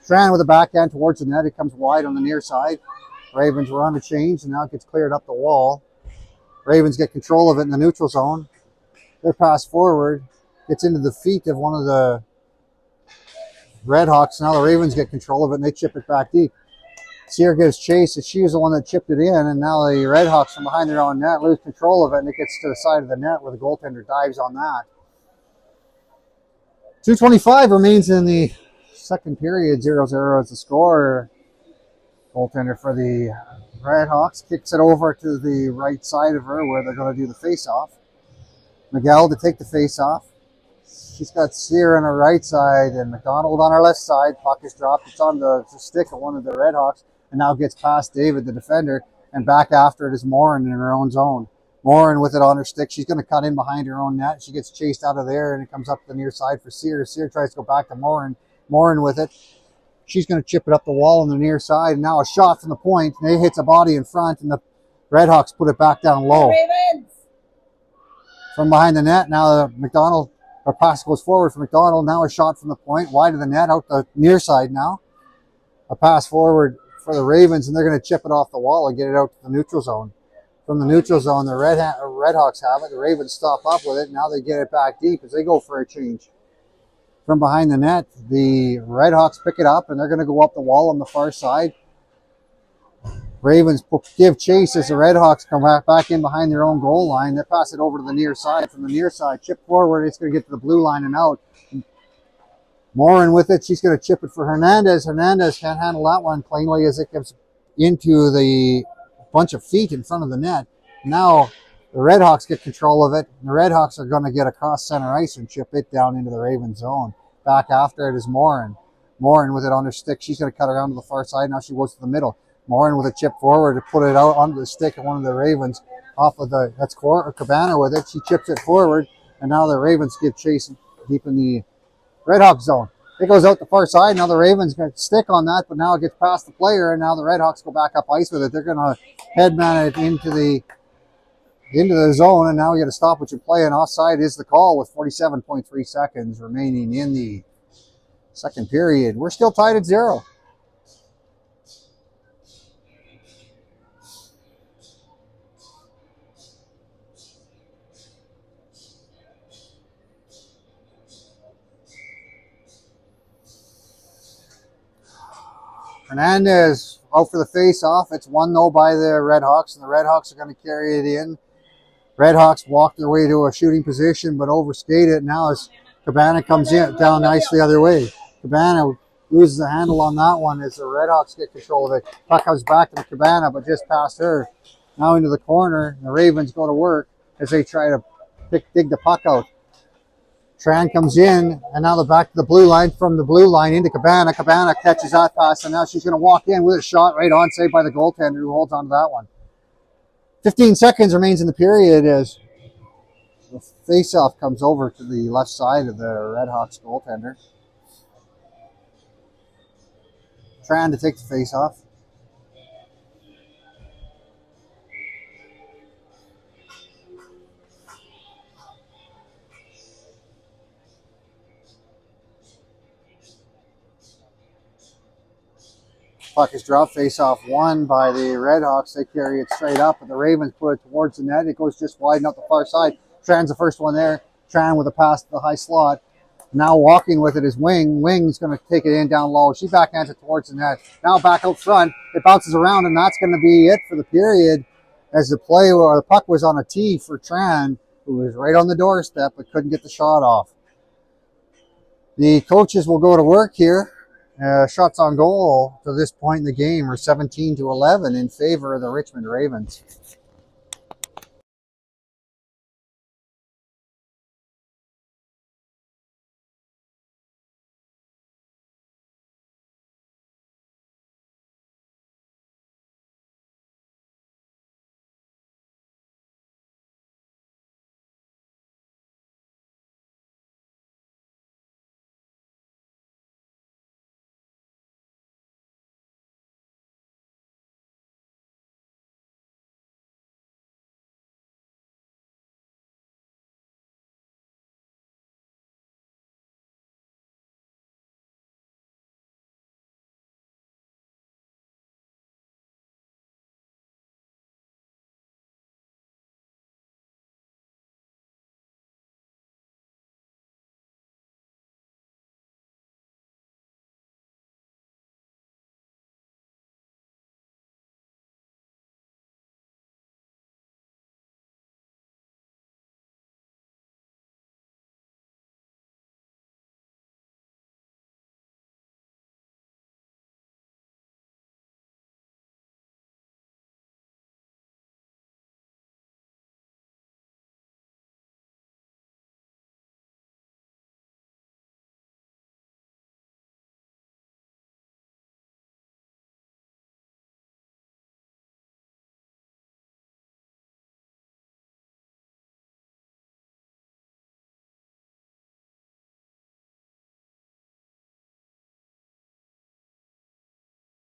Tran with a backhand towards the net. It comes wide on the near side. Ravens were on the change, and now it gets cleared up the wall. Ravens get control of it in the neutral zone. Their pass forward gets into the feet of one of the Redhawks. Now the Ravens get control of it, and they chip it back deep. Sear gives chase, and she was the one that chipped it in, and now the Redhawks from behind their own net lose control of it, and it gets to the side of the net where the goaltender dives on that. 2:25 remains in the second period. 0-0 is the score. Goaltender for the Redhawks kicks it over to the right side of her where they're going to do the face-off. Miguel to take the face-off. She's got Sear on her right side and McDonald on her left side. Puck is dropped. It's on the stick of one of the Redhawks, and now gets past David, the defender, and back after it is Morin in her own zone. Morin with it on her stick. She's going to cut in behind her own net. She gets chased out of there, and it comes up the near side for Sear. Sear tries to go back to Morin. Morin with it. She's going to chip it up the wall on the near side. And now a shot from the point. And it hits a body in front, and the Redhawks put it back down low. Ravens! From behind the net, now McDonald, or pass goes forward for McDonald. Now a shot from the point, wide of the net, out the near side now. A pass forward for the Ravens, and they're going to chip it off the wall and get it out to the neutral zone. From the neutral zone, the Redhawks have it. The Ravens stop up with it. Now they get it back deep as they go for a change. From behind the net, the Redhawks pick it up, and they're going to go up the wall on the far side. Ravens give chase as the Redhawks come back in behind their own goal line. They pass it over to the near side. From the near side, chip forward. It's going to get to the blue line and out. Morin with it. She's going to chip it for Hernandez. Hernandez can't handle that one cleanly as it comes into the bunch of feet in front of the net. Now the Redhawks get control of it. And the Redhawks are going to get across center ice and chip it down into the Raven zone. Back after it is Morin. Morin with it on her stick. She's going to cut around to the far side. Now she goes to the middle. Morin with a chip forward to put it out onto the stick of one of the Ravens. Off of the, that's Cabana with it. She chips it forward. And now the Ravens give chase deep in the Redhawk zone. It goes out the far side. Now the Ravens got stick on that, but now it gets past the player, and now the Redhawks go back up ice with it. They're going to headman it into the zone, and now we got to stop what you're playing. Offside is the call with 47.3 seconds remaining in the second period. We're still tied at 0. Hernandez out for the face-off. It's 1-0 by the Redhawks, and the Redhawks are going to carry it in. Redhawks walk their way to a shooting position, but overskate it. Now as Cabana comes in down nice the other way. Cabana loses the handle on that one as the Redhawks get control of it. Puck comes back to the Cabana, but just past her. Now into the corner. The Ravens go to work as they try to dig the puck out. Tran comes in, and now they're back to the blue line, from the blue line into Cabana. Cabana catches that pass, and now she's going to walk in with a shot right on, saved by the goaltender who holds on to that one. 15 seconds remains in the period as the face-off comes over to the left side of the Redhawks goaltender. Tran to take the face-off. Puck is dropped, face-off won by the Redhawks. They carry it straight up, and the Ravens put it towards the net. It goes just wide out the far side. Tran's the first one there. Tran with a pass to the high slot. Now walking with it is Wing. Wing's going to take it in down low. She backhands it towards the net. Now back out front. It bounces around, and that's going to be it for the period as the play or the puck was on a tee for Tran, who was right on the doorstep but couldn't get the shot off. The coaches will go to work here. Shots on goal to this point in the game are 17-11 in favor of the Richmond Ravens.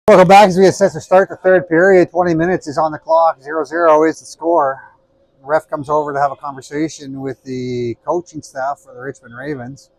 Welcome back as we assess to start the third period. 20 minutes is on the clock. 0-0 is the score. The ref comes over to have a conversation with the coaching staff for the Richmond Ravens.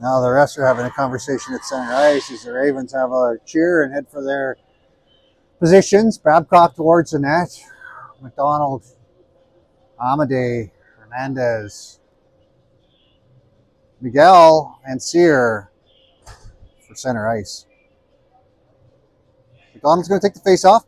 Now the refs are having a conversation at center ice as the Ravens have a cheer and head for their positions. Babcock towards the net. McDonald, Amadei, Hernandez, Miguel, and Sear for center ice. McDonald's going to take the face off.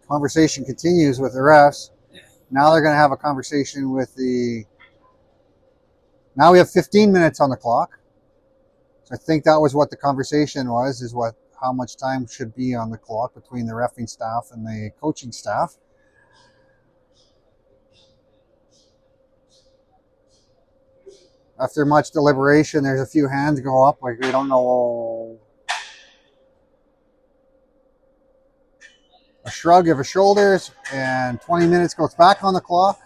Conversation continues with the refs. Now they're going to have a conversation with the... Now we have 15 minutes on the clock. So I think that was what the conversation was, is what how much time should be on the clock between the reffing staff and the coaching staff. After much deliberation, there's a few hands go up, like we don't know. A shrug of the shoulders, and 20 minutes goes back on the clock.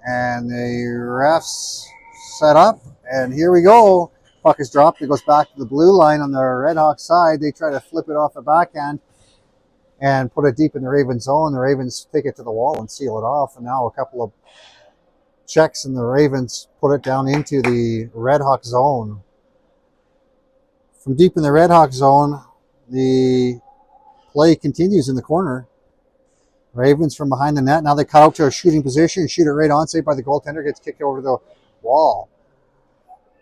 And the refs set up, and here we go. Puck is dropped. It goes back to the blue line on the Redhawks side. They try to flip it off the backhand. and put it deep in the Ravens zone. The Ravens take it to the wall and seal it off. And now a couple of checks and the Ravens put it down into the Red Hawk zone. From deep in the Red Hawk zone, the play continues in the corner. Ravens from behind the net. Now they cut out to a shooting position, shoot it right on, saved by the goaltender, gets kicked over the wall.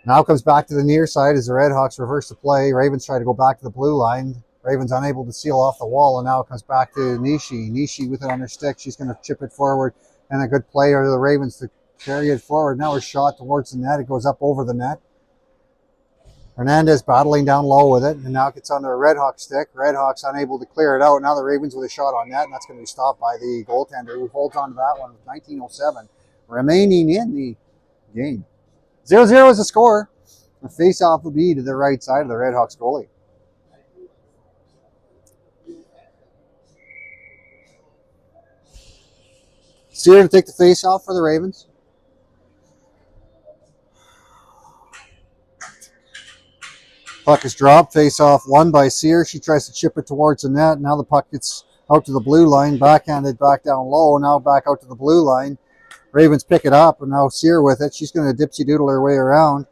Now comes back to the near side as the Red Hawks reverse the play. Ravens try to go back to the blue line. Ravens unable to seal off the wall, and now it comes back to Nishi. Nishi with it on her stick. She's going to chip it forward, and a good play of the Ravens to carry it forward. Now a shot towards the net. It goes up over the net. Hernandez battling down low with it, and now it gets under a Red Hawk stick. Red Hawks unable to clear it out. Now the Ravens with a shot on net, and that's going to be stopped by the goaltender, who holds on to that one with 19:07 remaining in the game. 0-0 is the score. The face-off will be to the right side of the Red Hawks goalie. Sear to take the face-off for the Ravens. Puck is dropped. Face-off won by Sear. She tries to chip it towards the net. Now the puck gets out to the blue line. Backhanded back down low. Now back out to the blue line. Ravens pick it up, and now Sear with it. She's going to dipsy-doodle her way around.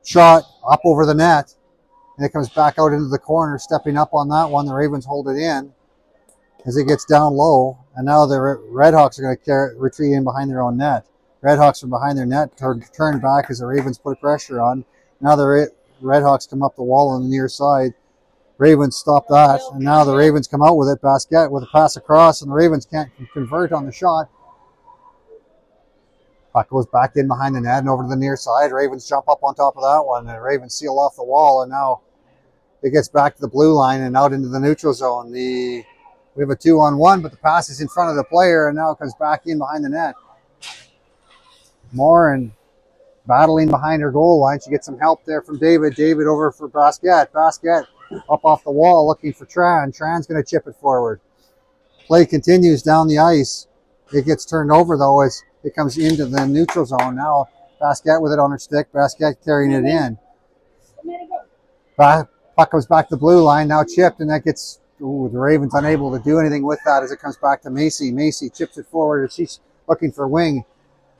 Shot up over the net. And it comes back out into the corner. Stepping up on that one. The Ravens hold it in as it gets down low. And now the Red Hawks are going to retreat in behind their own net. Red Hawks from behind their net turn back as the Ravens put pressure on. Now the Red Hawks come up the wall on the near side. Ravens stop that. And now the Ravens come out with it. Basquet with a pass across. And the Ravens can't convert on the shot. Puck goes back in behind the net and over to the near side. Ravens jump up on top of that one. And the Ravens seal off the wall. And now it gets back to the blue line and out into the neutral zone. We have a 2-on-1, but the pass is in front of the player. And now it comes back in behind the net. Morin battling behind her goal line. She gets some help there from David. David over for Basquet. Basquet up off the wall looking for Tran. Tran's going to chip it forward. Play continues down the ice. It gets turned over, though, as it comes into the neutral zone. Now Basquet with it on her stick. Basquet carrying it in. Puck comes back to the blue line. Now chipped, and that gets... Ooh, the Ravens unable to do anything with that as it comes back to Macy. Macy chips it forward, and she's looking for wing.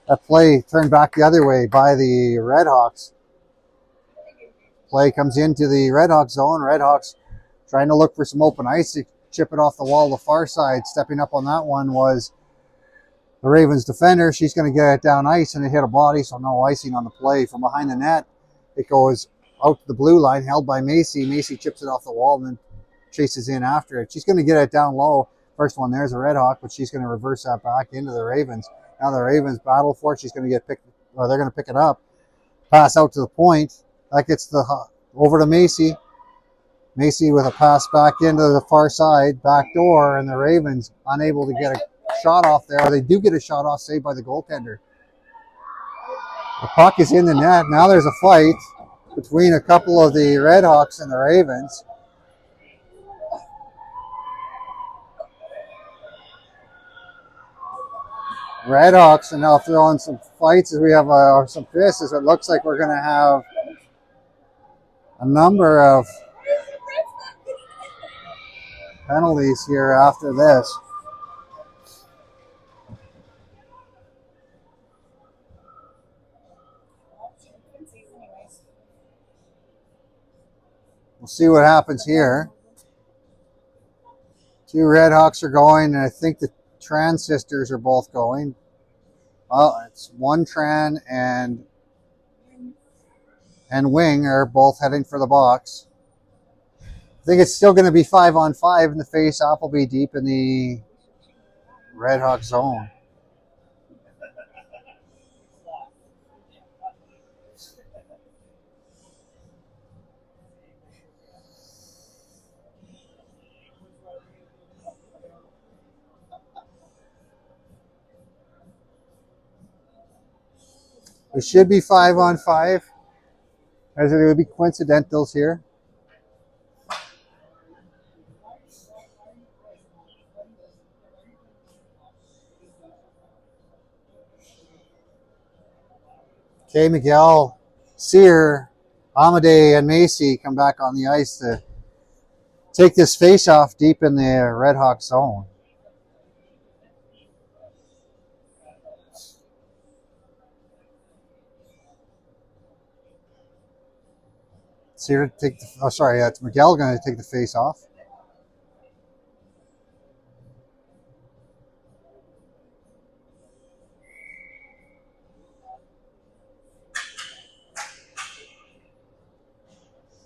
That play turned back the other way by the Red Hawks. Play comes into the Red Hawks zone. Red Hawks trying to look for some open ice to chip it off the wall the far side. Stepping up on that one was the Ravens defender. She's going to get it down ice, and it hit a body, so no icing on the play. From behind the net, it goes out to the blue line, held by Macy. Macy chips it off the wall and then chases in after it. She's going to get it down low. First one there's a Red Hawk, but she's going to reverse that back into the Ravens. Now the Ravens battle for it. She's going to get picked, or they're going to pick it up. Pass out to the point. That gets over to Macy. Macy with a pass back into the far side, back door, and the Ravens unable to get a shot off there. They do get a shot off, saved by the goaltender. The puck is in the net. Now there's a fight between a couple of the Red Hawks and the Ravens. Red Hawks are now throwing some fights as we have some fists. As it looks like we're going to have a number of penalties here after this. We'll see what happens here. Two Red Hawks are going, and I think the Tran sisters are both going. Well, it's one Tran and Wing are both heading for the box. I think it's still going to be 5-on-5, and the face-off will be deep in the Red Hawk zone. It should be 5-on-5, as there will be coincidentals here. Kay Miguel, Sear, Amadei, and Macy come back on the ice to take this face off deep in the Red Hawk zone. Sear take the, oh sorry, it's Miguel going to take the face off.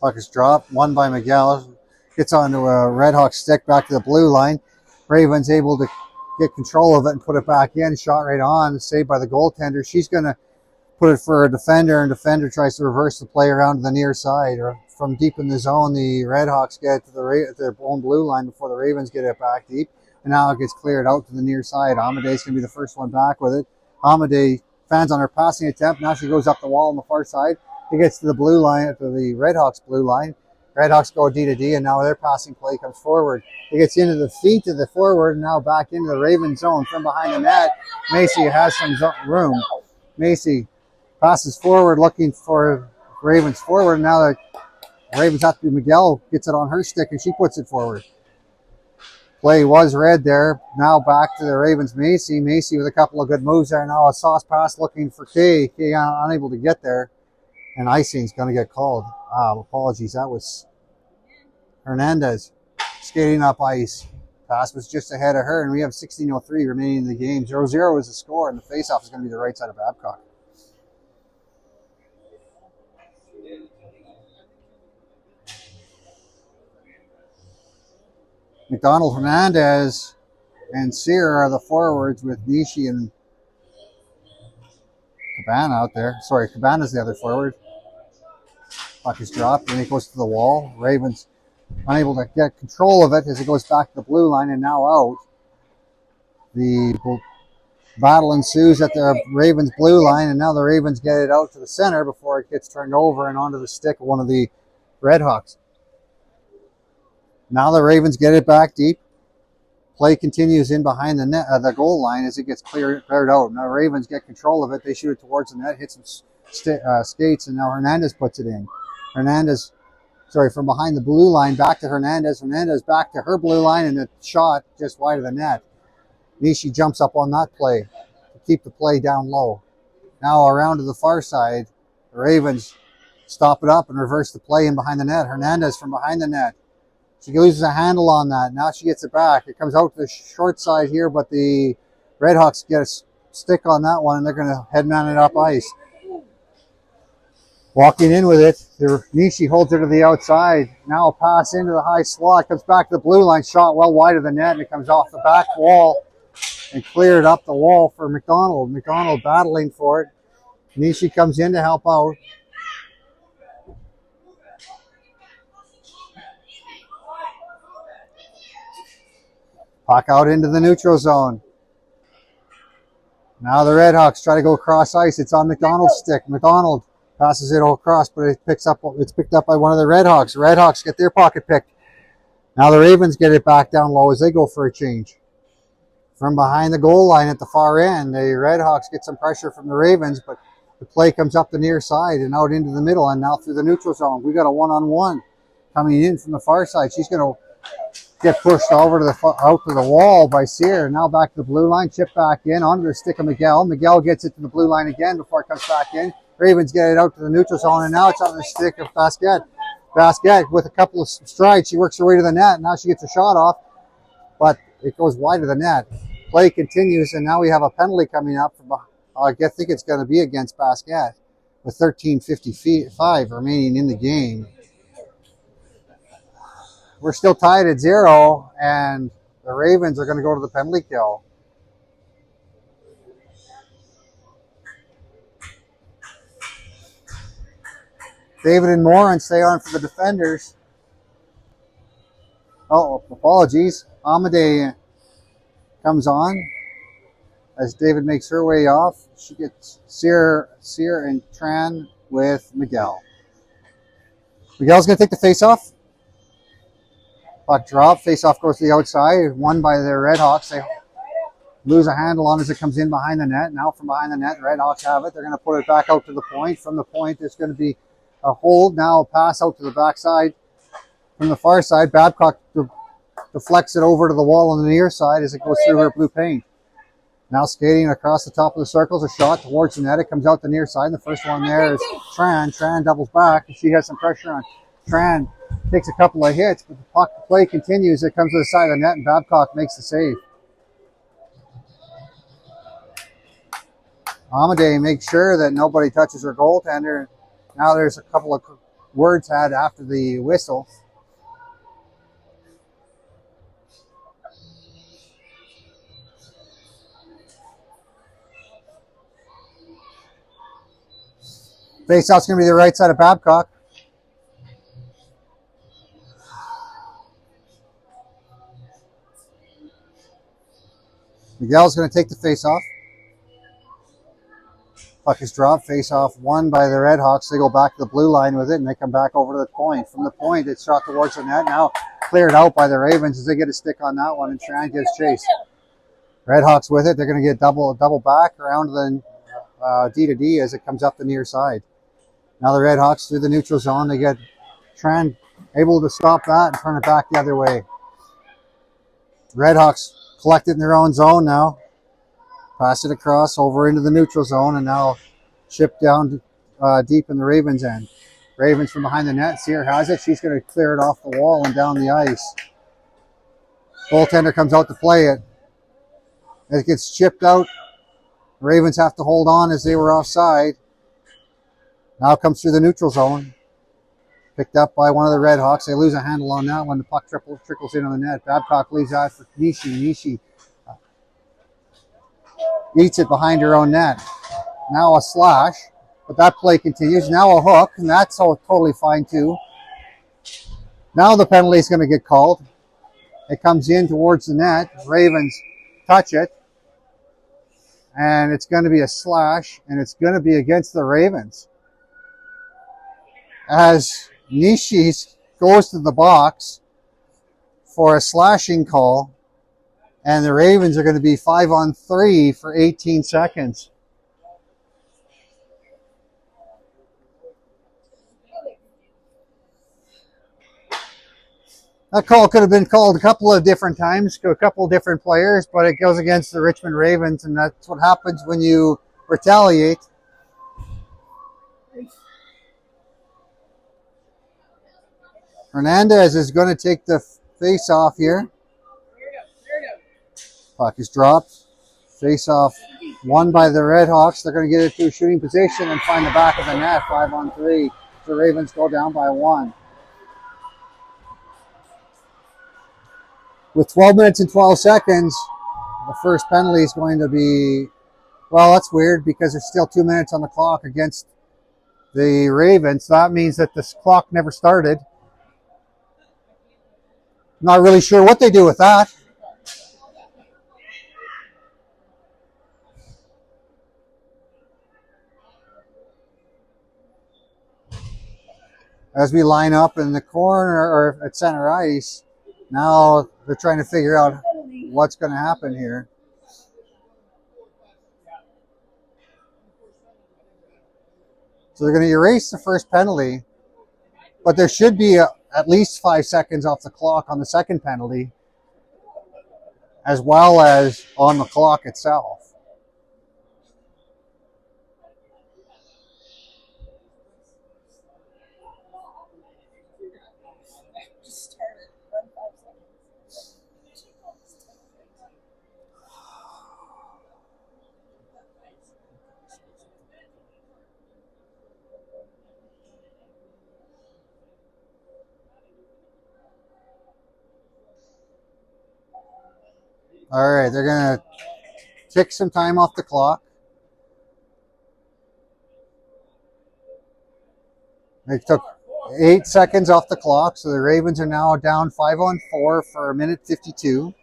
Puck is dropped, won by Miguel. Gets onto a Red Hawk stick back to the blue line. Raven's able to get control of it and put it back in. Shot right on, saved by the goaltender. She's going to put it for a defender, and defender tries to reverse the play around to the near side. Or from deep in the zone, the Red Hawks get to their own blue line before the Ravens get it back deep. And now it gets cleared out to the near side. Amade's going to be the first one back with it. Amade fans on her passing attempt. Now she goes up the wall on the far side. It gets to the blue line, to the Red Hawks blue line. Red Hawks go D to D, and now their passing play comes forward. It gets into the feet of the forward, and now back into the Raven zone from behind the net. Macy has some room. Macy passes forward, looking for Ravens forward. And now the Ravens have to be Miguel gets it on her stick, and she puts it forward. Play was red there. Now back to the Ravens. Macy with a couple of good moves there. Now a sauce pass looking for Kay. Kay unable to get there. And icing's going to get called. Apologies. That was Hernandez skating up ice. Pass was just ahead of her, and we have 16:03 remaining in the game. 0-0 is the score, and the faceoff is going to be the right side of Babcock. McDonald, Hernandez, and Sear are the forwards with Nishi and Cabana out there. Sorry, Cabana's the other forward. Puck is dropped, and it goes to the wall. Ravens unable to get control of it as it goes back to the blue line and now out. The battle ensues at the Ravens blue line, and now the Ravens get it out to the center before it gets turned over and onto the stick of one of the Red Hawks. Now the Ravens get it back deep. Play continues in behind the net, the goal line as it gets cleared out. Now Ravens get control of it. They shoot it towards the net, hit some skates, and now Hernandez puts it in. Hernandez, from behind the blue line, back to Hernandez. Hernandez back to her blue line, and a shot just wide of the net. Nishi jumps up on that play to keep the play down low. Now around to the far side, the Ravens stop it up and reverse the play in behind the net. Hernandez from behind the net. She loses a handle on that. Now she gets it back. It comes out to the short side here, but the Red Hawks get a stick on that one, and they're going to headman it up ice. Walking in with it, Nishi holds her to the outside. Now a pass into the high slot. Comes back to the blue line. Shot well wide of the net, and it comes off the back wall and cleared up the wall for McDonald. McDonald battling for it. Nishi comes in to help out. Puck out into the neutral zone. Now the Red Hawks try to go across ice. It's on McDonald's stick. McDonald passes it all across, but it's picked up by one of the Red Hawks. The Red Hawks get their pocket picked. Now the Ravens get it back down low as they go for a change. From behind the goal line at the far end, the Red Hawks get some pressure from the Ravens, but the play comes up the near side and out into the middle and now through the neutral zone. We got a one-on-one coming in from the far side. She's going to get pushed over to out to the wall by Sear. Now back to the blue line, chip back in onto the stick of Miguel. Miguel gets it to the blue line again before it comes back in. Ravens get it out to the neutral zone, and now it's on the stick of Basquet. Basquet with a couple of strides, she works her way to the net. Now she gets a shot off, but it goes wide of the net. Play continues, and now we have a penalty coming up. I think it's going to be against Basquet with 13:55 remaining in the game. We're still tied at 0, and the Ravens are going to go to the penalty kill. David and Morin stay on for the defenders. Oh, apologies. Amade comes on as David makes her way off. She gets Sear and Tran with Miguel. Miguel's going to take the face-off. Puck drop. Face-off goes to the outside. Won by the Red Hawks. They lose a handle on as it comes in behind the net. Now from behind the net, the Red Hawks have it. They're going to put it back out to the point. From the point, there's going to be a hold. Now a pass out to the backside. from the far side. Babcock deflects it over to the wall on the near side as it goes through her blue paint. Now skating across the top of the circles, a shot towards the net. It comes out the near side. The first one there is Tran. Tran doubles back. She has some pressure on. Tran takes a couple of hits, but the puck play continues. It comes to the side of the net, and Babcock makes the save. Amadei makes sure that nobody touches her goaltender. Now there's a couple of words had after the whistle. Faceoff's going to be the right side of Babcock. Miguel's going to take the faceoff. Puck is dropped. Faceoff won by the Redhawks. They go back to the blue line with it, and they come back over to the point. From the point, it's shot towards the net. Now cleared out by the Ravens as they get a stick on that one, and Tran gives chase. Redhawks with it. They're going to get double back around the D-to-D as it comes up the near side. Now the Redhawks through the neutral zone. They get Tran able to stop that and turn it back the other way. Redhawks collect it in their own zone now. Pass it across over into the neutral zone and now chip down deep in the Ravens end. Ravens from behind the net. Sear has it. She's going to clear it off the wall and down the ice. Goaltender comes out to play it. It gets chipped out. Ravens have to hold on as they were offside. Now comes through the neutral zone. Picked up by one of the Redhawks. They lose a handle on that one. The puck trickles in on the net. Babcock leaves that for Nishi. Nishi eats it behind her own net. Now a slash, but that play continues. Now a hook, and that's all totally fine too. Now the penalty is going to get called. It comes in towards the net. Ravens touch it, and it's going to be a slash, and it's going to be against the Ravens. As Nishi goes to the box for a slashing call, and the Ravens are going to be 5-on-3 for 18 seconds. That call could have been called a couple of different times to a couple of different players, but it goes against the Richmond Ravens, and that's what happens when you retaliate. Hernandez is going to take the face off here. Puck is dropped. Face off won by the Redhawks. They're going to get it to a shooting position and find the back of the net. 5-on-3. The Ravens go down by 1. With 12 minutes and 12 seconds, the first penalty is going to be, well, that's weird because there's still 2 minutes on the clock against the Ravens. So that means that this clock never started. Not really sure what they do with that. As we line up in the corner or at center ice, now they're trying to figure out what's going to happen here. So they're going to erase the first penalty, but there should be at least 5 seconds off the clock on the second penalty, as well as on the clock itself. All right, they're going to tick some time off the clock. They took 8 seconds off the clock, so the Ravens are now down 5-on-4 for a minute 52.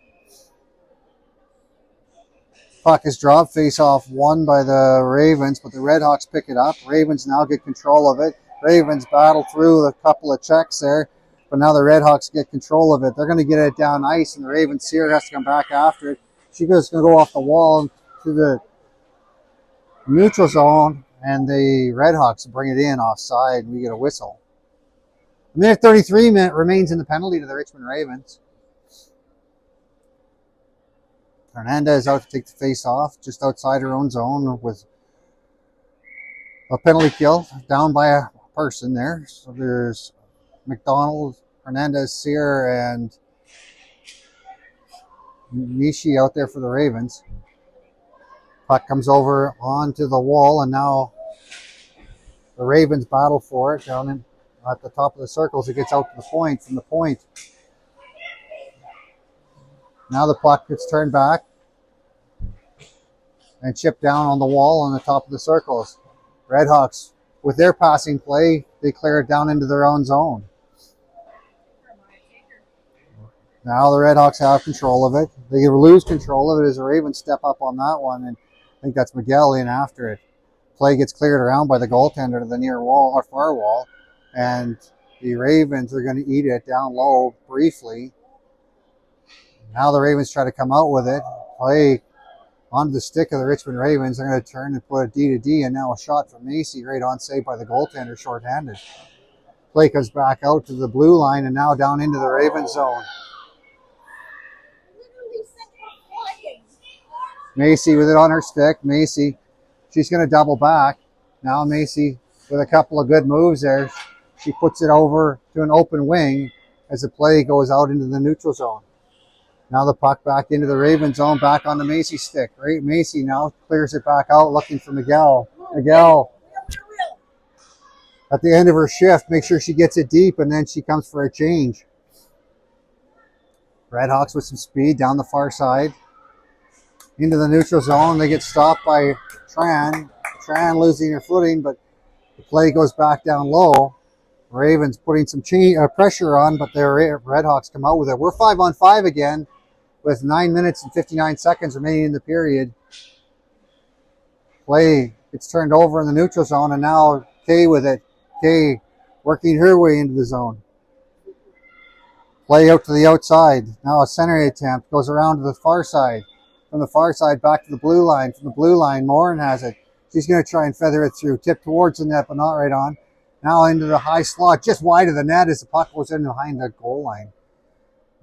Puck is dropped, face-off won by the Ravens, but the Redhawks pick it up. Ravens now get control of it. Ravens battle through a couple of checks there, but now the Redhawks get control of it. They're going to get it down ice, and the Ravens Sear has to come back after it. She's going to go off the wall to the neutral zone, and the Redhawks bring it in offside, and we get a whistle. A minute 33 remains in the penalty to the Richmond Ravens. Hernandez out to take the face off just outside her own zone with a penalty kill down by a person there. So there's McDonald, Hernandez, Sear, and Nishi out there for the Ravens. Puck comes over onto the wall, and now the Ravens battle for it down at the top of the circles. It gets out to the point. From the point, now the puck gets turned back and chipped down on the wall on the top of the circles. Redhawks, with their passing play, they clear it down into their own zone. Now the Redhawks have control of it. They lose control of it as the Ravens step up on that one, and I think that's Miguel in after it. Play gets cleared around by the goaltender to the near wall or far wall, and the Ravens are going to eat it down low briefly. Now the Ravens try to come out with it. Play onto the stick of the Richmond Ravens. They're going to turn and put a D to D, and now a shot from Macy right on save by the goaltender, shorthanded. Play comes back out to the blue line and now down into the Ravens zone. Macy with it on her stick. Macy, she's going to double back. Now Macy with a couple of good moves there. She puts it over to an open wing as the play goes out into the neutral zone. Now the puck back into the Ravens zone, back on the Macy stick. Right, Macy now clears it back out, looking for Miguel. Miguel, at the end of her shift, make sure she gets it deep, and then she comes for a change. Redhawks with some speed down the far side. Into the neutral zone. They get stopped by Tran. Tran losing her footing, but the play goes back down low. Ravens putting some pressure on, but the Redhawks come out with it. We're 5-on-5 again with 9 minutes and 59 seconds remaining in the period. Play gets turned over in the neutral zone, and now Kay with it. Kay working her way into the zone. Play out to the outside. Now a center attempt. Goes around to the far side. From the far side back to the blue line. From the blue line, Morin has it. She's going to try and feather it through. Tip towards the net, but not right on. Now into the high slot, just wide of the net as the puck goes in behind the goal line.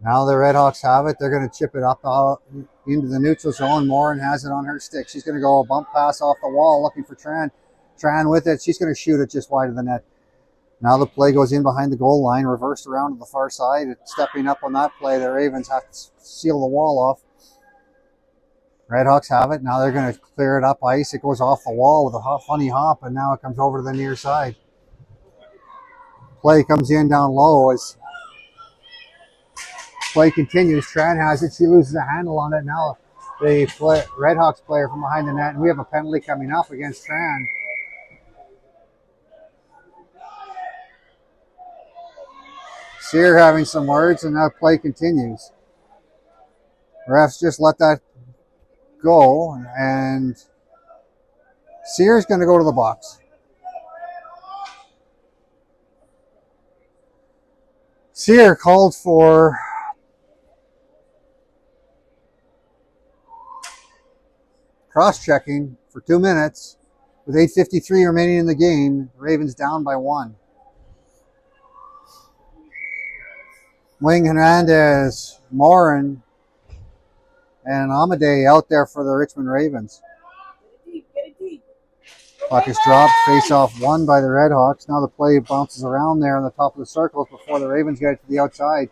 Now the Redhawks have it. They're going to chip it up into the neutral zone. Morin has it on her stick. She's going to go a bump pass off the wall looking for Tran. Tran with it. She's going to shoot it just wide of the net. Now the play goes in behind the goal line, reversed around to the far side. Stepping up on that play, the Ravens have to seal the wall off. Redhawks have it. Now they're going to clear it up ice. It goes off the wall with a funny hop, and now it comes over to the near side. Play comes in down low as play continues. Tran has it. She loses a handle on it. Now the Redhawks player from behind the net, and we have a penalty coming up against Tran. Sear having some words, and now play continues. Refs just let that go, and Sear's going to go to the box. Sear called for cross-checking for 2 minutes with 8:53 remaining in the game. Ravens down by 1. Wing, Hernandez, Morin, and Amadei out there for the Richmond Ravens. Puck is dropped, face-off won by the Redhawks. Now the play bounces around there on the top of the circles before the Ravens get it to the outside.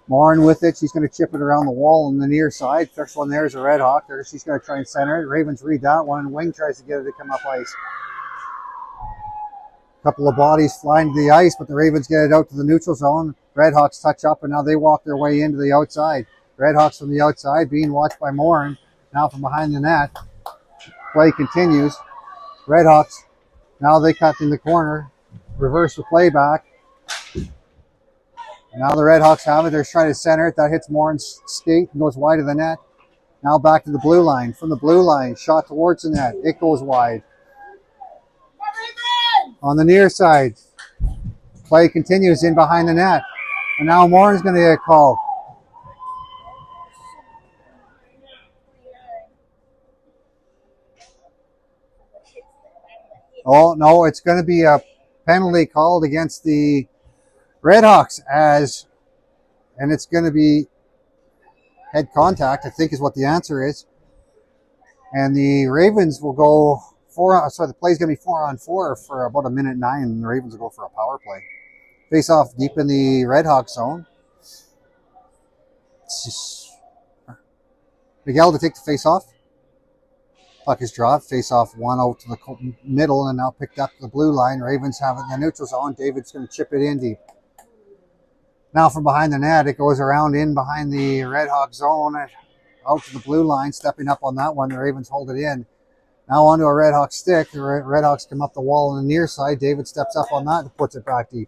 Morin with it. She's going to chip it around the wall on the near side. First one there is a Redhawk. She's going to try and center it. Ravens read that one. Wing tries to get it to come up ice. Couple of bodies flying to the ice, but the Ravens get it out to the neutral zone. Redhawks touch up, and now they walk their way into the outside. Redhawks from the outside being watched by Morin. Now from behind the net. Play continues. Redhawks, now they cut in the corner. Reverse the play back. Now the Redhawks have it. They're trying to center it. That hits Morin's skate and goes wide of the net. Now back to the blue line. From the blue line, shot towards the net. It goes wide. On the near side, play continues in behind the net. And now Morin's going to get called. Oh, no, it's going to be a penalty called against the Redhawks and it's going to be head contact, I think is what the answer is. And the Ravens will go the play's going to be 4-on-4 for about 1:09, and the Ravens will go for a power play. Face off deep in the Redhawk zone. Miguel to take the face off. Puck is dropped. Face off one out to the middle and now picked up the blue line. Ravens have it in the neutral zone. David's going to chip it in deep. Now from behind the net, it goes around in behind the Redhawk zone out to the blue line. Stepping up on that one, the Ravens hold it in. Now onto a Redhawk stick. The Redhawks come up the wall on the near side. David steps up on that and puts it back deep.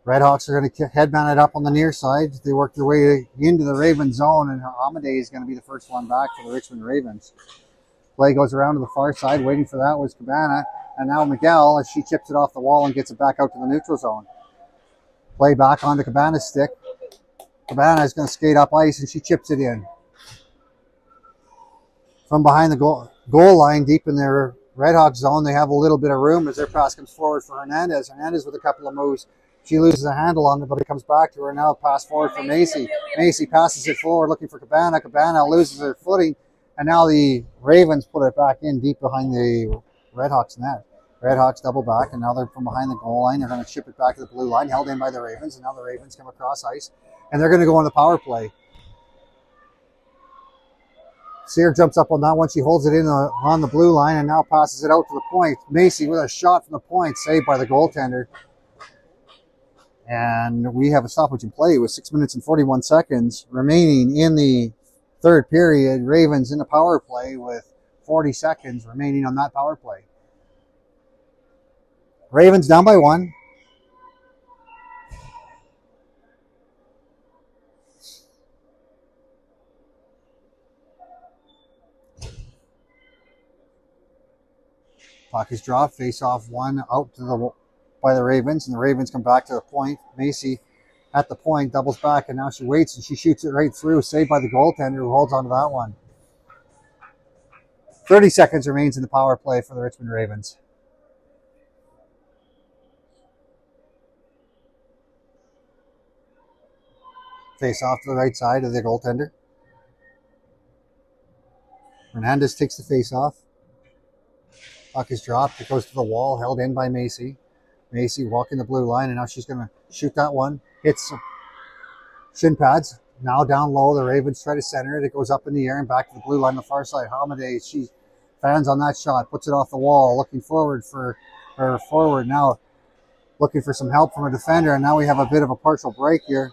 Redhawks are going to headman it up on the near side. They work their way into the Raven zone, and Amadei is going to be the first one back for the Richmond Ravens. Play goes around to the far side. Waiting for that was Cabana, and now Miguel as she chips it off the wall and gets it back out to the neutral zone. Play back onto Cabana's stick. Cabana is going to skate up ice, and she chips it in. From behind the goal line, deep in their Redhawk zone, they have a little bit of room as their pass comes forward for Hernandez. Hernandez with a couple of moves. She loses a handle on it, but it comes back to her. Now pass forward for Macy. Macy passes it forward looking for Cabana. Cabana loses her footing, and now the Ravens put it back in deep behind the Redhawks net. Redhawks double back, and now they're from behind the goal line. They're going to chip it back to the blue line, held in by the Ravens, and now the Ravens come across ice, and they're going to go on the power play. Sear jumps up on that one. She holds it in on the blue line and now passes it out to the point. Macy with a shot from the point, saved by the goaltender. And we have a stoppage in play with 6 minutes and 41 seconds remaining in the third period. Ravens in the power play with 40 seconds remaining on that power play. Ravens down by 1. Puck is dropped. Face off one out to by the Ravens, and the Ravens come back to the point. Macy at the point, doubles back, and now she waits and she shoots it right through, saved by the goaltender who holds on to that one. 30 seconds remains in the power play for the Richmond Ravens. Face off to the right side of the goaltender. Hernandez takes the face off. Puck is dropped. It goes to the wall, held in by Macy. Macy walking the blue line, and now she's going to shoot that one. Hits shin pads. Now down low, the Ravens try to center it. It goes up in the air and back to the blue line on the far side. Hamadeh, she fans on that shot, puts it off the wall, looking forward for her forward. Now looking for some help from a defender, and now we have a bit of a partial break here.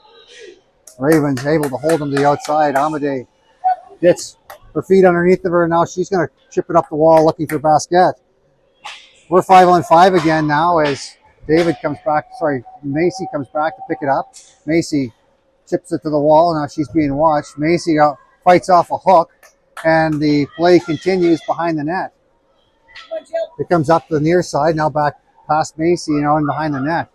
Ravens able to hold him to the outside. Hamadeh gets her feet underneath of her, and now she's going to chip it up the wall looking for Basquet. We're 5-on-5 again now as Macy comes back to pick it up. Macy chips it to the wall. Now she's being watched. Macy fights off a hook, and the play continues behind the net. It comes up to the near side, now back past Macy, and behind the net.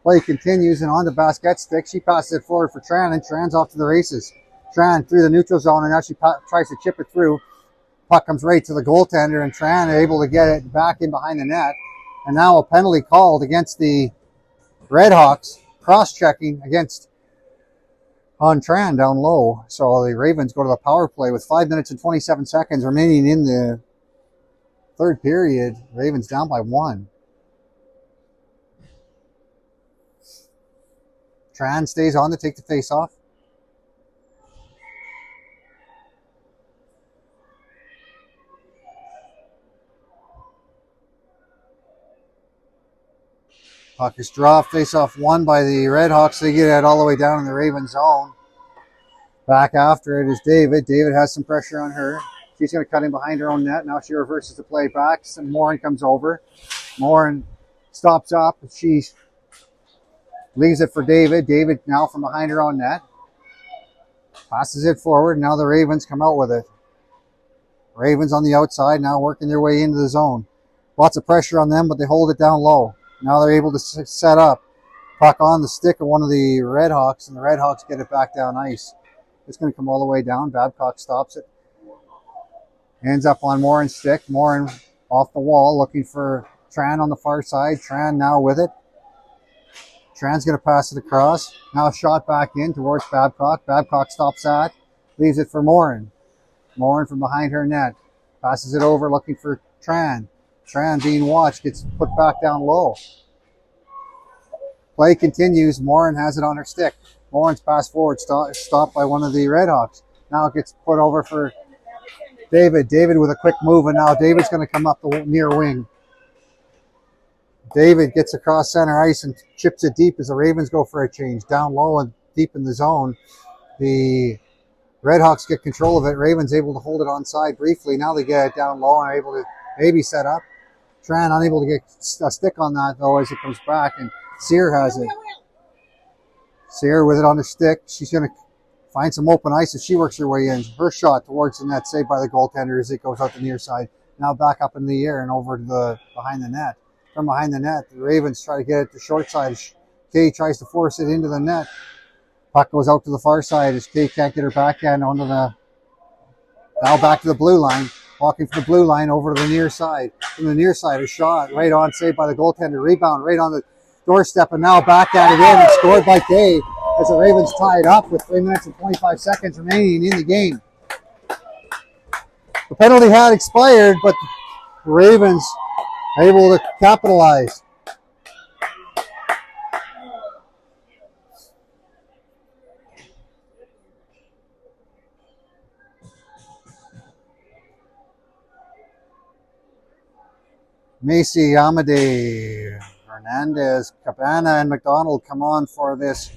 Play continues, and on the Basquet stick. She passes it forward for Tran, and Tran's off to the races. Tran through the neutral zone, and now she tries to chip it through. Puck comes right to the goaltender, and Tran able to get it back in behind the net. And now a penalty called against the Redhawks, cross-checking on Tran down low. So the Ravens go to the power play with 5 minutes and 27 seconds remaining in the third period. Ravens down by 1. Tran stays on to take the face off. Puck is dropped, face off one by the Redhawks. They get it all the way down in the Raven zone. Back after it is David. David has some pressure on her. She's going to cut in behind her own net. Now she reverses the play back. Morin comes over. Morin stops up. She leaves it for David. David now from behind her own net. Passes it forward. Now the Ravens come out with it. Ravens on the outside now working their way into the zone. Lots of pressure on them, but they hold it down low. Now they're able to set up. Puck on the stick of one of the Redhawks, and the Redhawks get it back down ice. It's going to come all the way down. Babcock stops it. Ends up on Morin's stick. Morin off the wall looking for Tran on the far side. Tran now with it. Tran's going to pass it across. Now a shot back in towards Babcock. Babcock stops that. Leaves it for Morin. Morin from behind her net. Passes it over looking for Tran. Tran being watched. Gets put back down low. Play continues. Morin has it on her stick. Morin's pass forward. Stopped by one of the Redhawks. Now it gets put over for David. David with a quick move. And now David's going to come up the near wing. David gets across center ice and chips it deep as the Ravens go for a change. Down low and deep in the zone. The Redhawks get control of it. Ravens able to hold it onside briefly. Now they get it down low and are able to maybe set up. Tran unable to get a stick on that though as it comes back, and Sear has it. Sear with it on the stick. She's going to find some open ice as she works her way in. Her shot towards the net, saved by the goaltender as it goes out the near side. Now back up in the air and over to the behind the net. From behind the net, the Ravens try to get it to short side. Kay tries to force it into the net. Puck goes out to the far side as Kay can't get her backhand onto the... Now back to the blue line. Walking from the blue line over to the near side. From the near side, a shot right on, saved by the goaltender. Rebound right on the doorstep, and now back at it in and scored by Kay as the Ravens tie it up with 3 minutes and 25 seconds remaining in the game. The penalty had expired, but the Ravens able to capitalize. Macy, Amadei, Hernandez, Cabana, and McDonald come on for this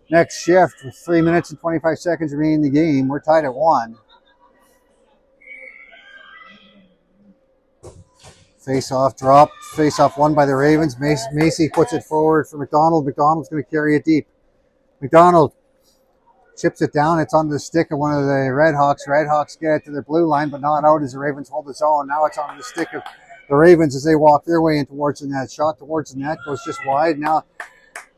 next shift with 3 minutes and 25 seconds remaining in the game. We're tied at 1. Face-off dropped. Face-off won by the Ravens. Macy puts it forward for McDonald. McDonald's going to carry it deep. McDonald chips it down. It's on the stick of one of the Redhawks. Redhawks get it to their blue line, but not out as the Ravens hold the zone. Now it's on the stick of the Ravens as they walk their way in towards the net. Shot towards the net goes just wide. Now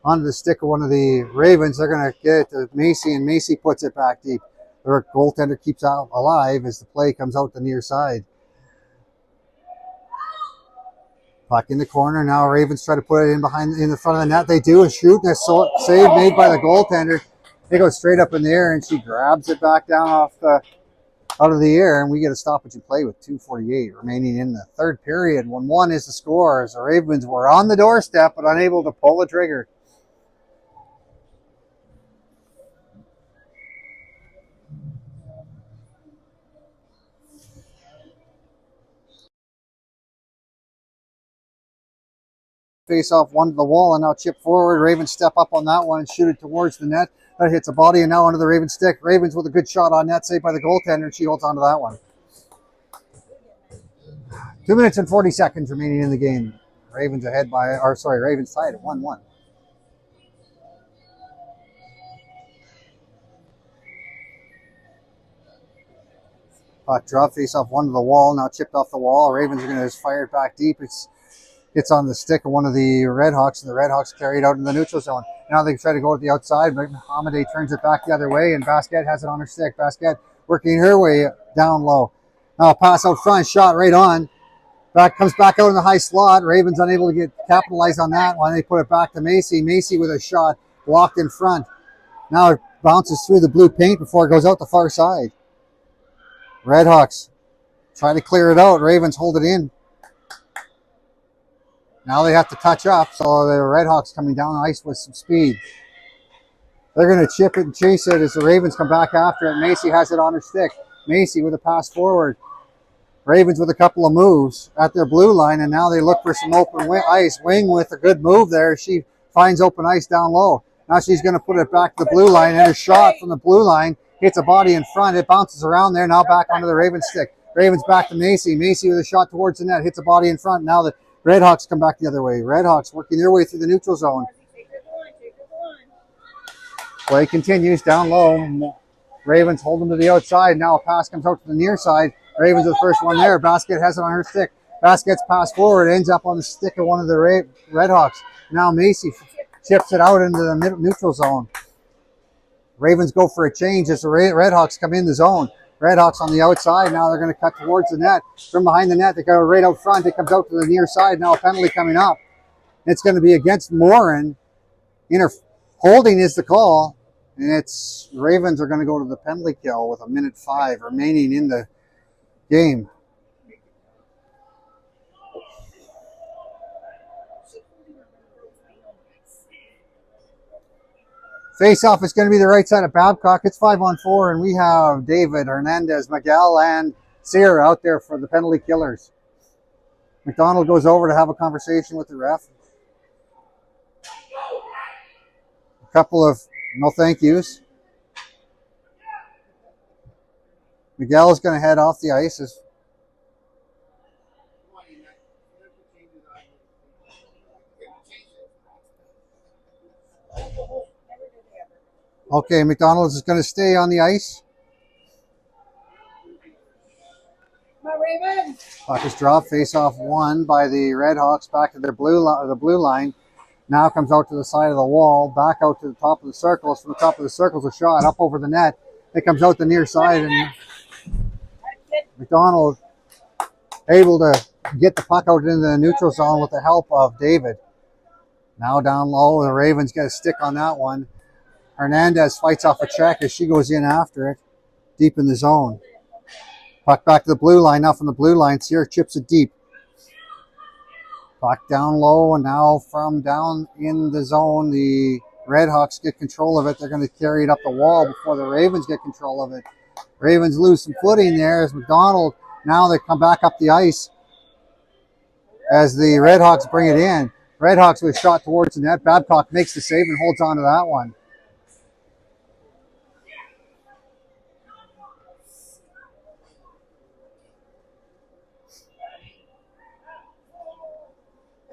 onto the stick of one of the Ravens. They're going to get it to Macy, and Macy puts it back deep. Their goaltender keeps out alive as the play comes out the near side. Puck in the corner. Now Ravens try to put it in the front of the net. They do a shoot, and a save made by the goaltender. They go straight up in the air, and she grabs it back down out of the air, and we get a stoppage in play with 2:48 remaining in the third period. 1-1 is the score as the Ravens were on the doorstep but unable to pull the trigger. Face off one to the wall and now chip forward. Ravens step up on that one and shoot it towards the net. That hits a body and now onto the Ravens stick. Ravens with a good shot on net, saved by the goaltender, and she holds on to that one. 2 minutes and 40 seconds remaining in the game. Ravens tied at 1-1. Puck drop, face off one to the wall, now chipped off the wall. Ravens are going to just fire it back deep. It's on the stick of one of the Redhawks, and the Redhawks carry it out in the neutral zone. Now they try to go to the outside, but Amadei turns it back the other way, and Basquette has it on her stick. Basquette working her way down low. Now pass out front, shot right on. Comes back out in the high slot. Ravens unable to capitalize on that one. They put it back to Macy. Macy with a shot blocked in front. Now it bounces through the blue paint before it goes out the far side. Redhawks try to clear it out. Ravens hold it in. Now they have to touch up, so the Redhawks coming down the ice with some speed. They're going to chip it and chase it as the Ravens come back after it. Macy has it on her stick. Macy with a pass forward. Ravens with a couple of moves at their blue line, and now they look for some open ice. Wing with a good move there. She finds open ice down low. Now she's going to put it back to the blue line, and her shot from the blue line hits a body in front. It bounces around there, now back onto the Ravens stick. Ravens back to Macy. Macy with a shot towards the net, hits a body in front. Now the Redhawks come back the other way. Redhawks working their way through the neutral zone. Play continues down low. Ravens hold them to the outside. Now a pass comes out to the near side. Ravens are the first one there. Basket has it on her stick. Basket's pass forward. Ends up on the stick of one of the Redhawks. Now Macy chips it out into the neutral zone. Ravens go for a change as the Redhawks come in the zone. Redhawks on the outside. Now they're going to cut towards the net. From behind the net, they go right out front. It comes out to the near side. Now a penalty coming up. It's going to be against Morin. Holding is the call. And it's Ravens are going to go to the penalty kill with 1:05 remaining in the game. Face-off is going to be the right side of Babcock. It's 5-on-4, and we have David, Hernandez, Miguel, and Sear out there for the penalty killers. McDonald goes over to have a conversation with the ref. A couple of no thank yous. Miguel is going to head off the ice. Okay, McDonald is going to stay on the ice. Puck is dropped. Face-off won by the Redhawks back to their blue line. Now comes out to the side of the wall, back out to the top of the circles. From the top of the circles, a shot up over the net. It comes out the near side, and McDonald able to get the puck out into the neutral zone with the help of David. Now down low, the Ravens get a stick on that one. Hernandez fights off a check as she goes in after it, deep in the zone. Puck back to the blue line. Now from the blue line, Sierra chips it deep. Puck down low, and now from down in the zone, the Redhawks get control of it. They're going to carry it up the wall before the Ravens get control of it. Ravens lose some footing there as McDonald, now they come back up the ice as the Redhawks bring it in. Redhawks with a shot towards the net. Babcock makes the save and holds on to that one.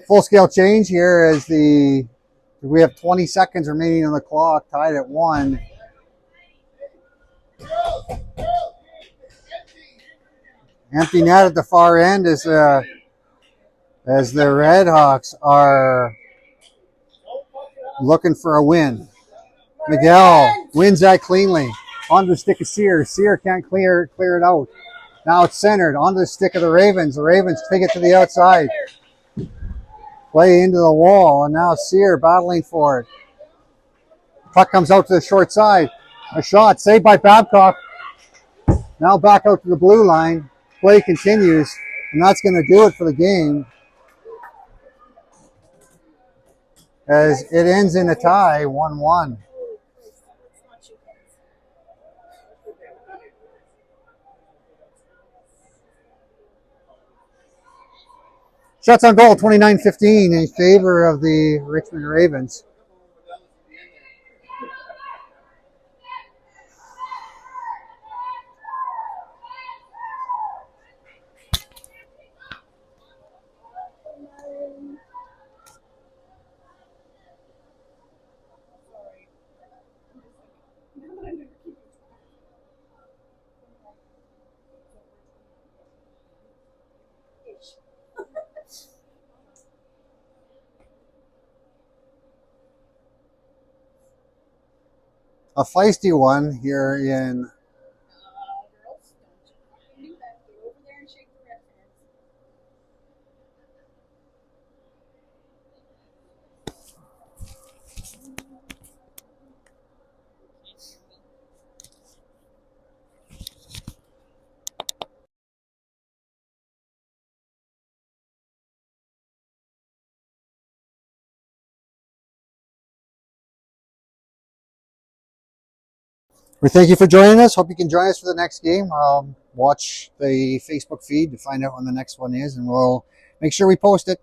Full-scale change here as we have 20 seconds remaining on the clock, tied at 1. Empty net at the far end as the Redhawks are looking for a win. Miguel wins that cleanly. Onto the stick of Sear. Sear can't clear it out. Now it's centered onto the stick of the Ravens. The Ravens take it to the outside. Play into the wall, and now Sear battling for it. Puck comes out to the short side. A shot saved by Babcock. Now back out to the blue line. Play continues, and that's going to do it for the game as it ends in a tie, 1-1. Shots on goal, 29-15 in favor of the Richmond Ravens. A feisty one here in We thank you for joining us. Hope you can join us for the next game. Watch the Facebook feed to find out when the next one is, and we'll make sure we post it.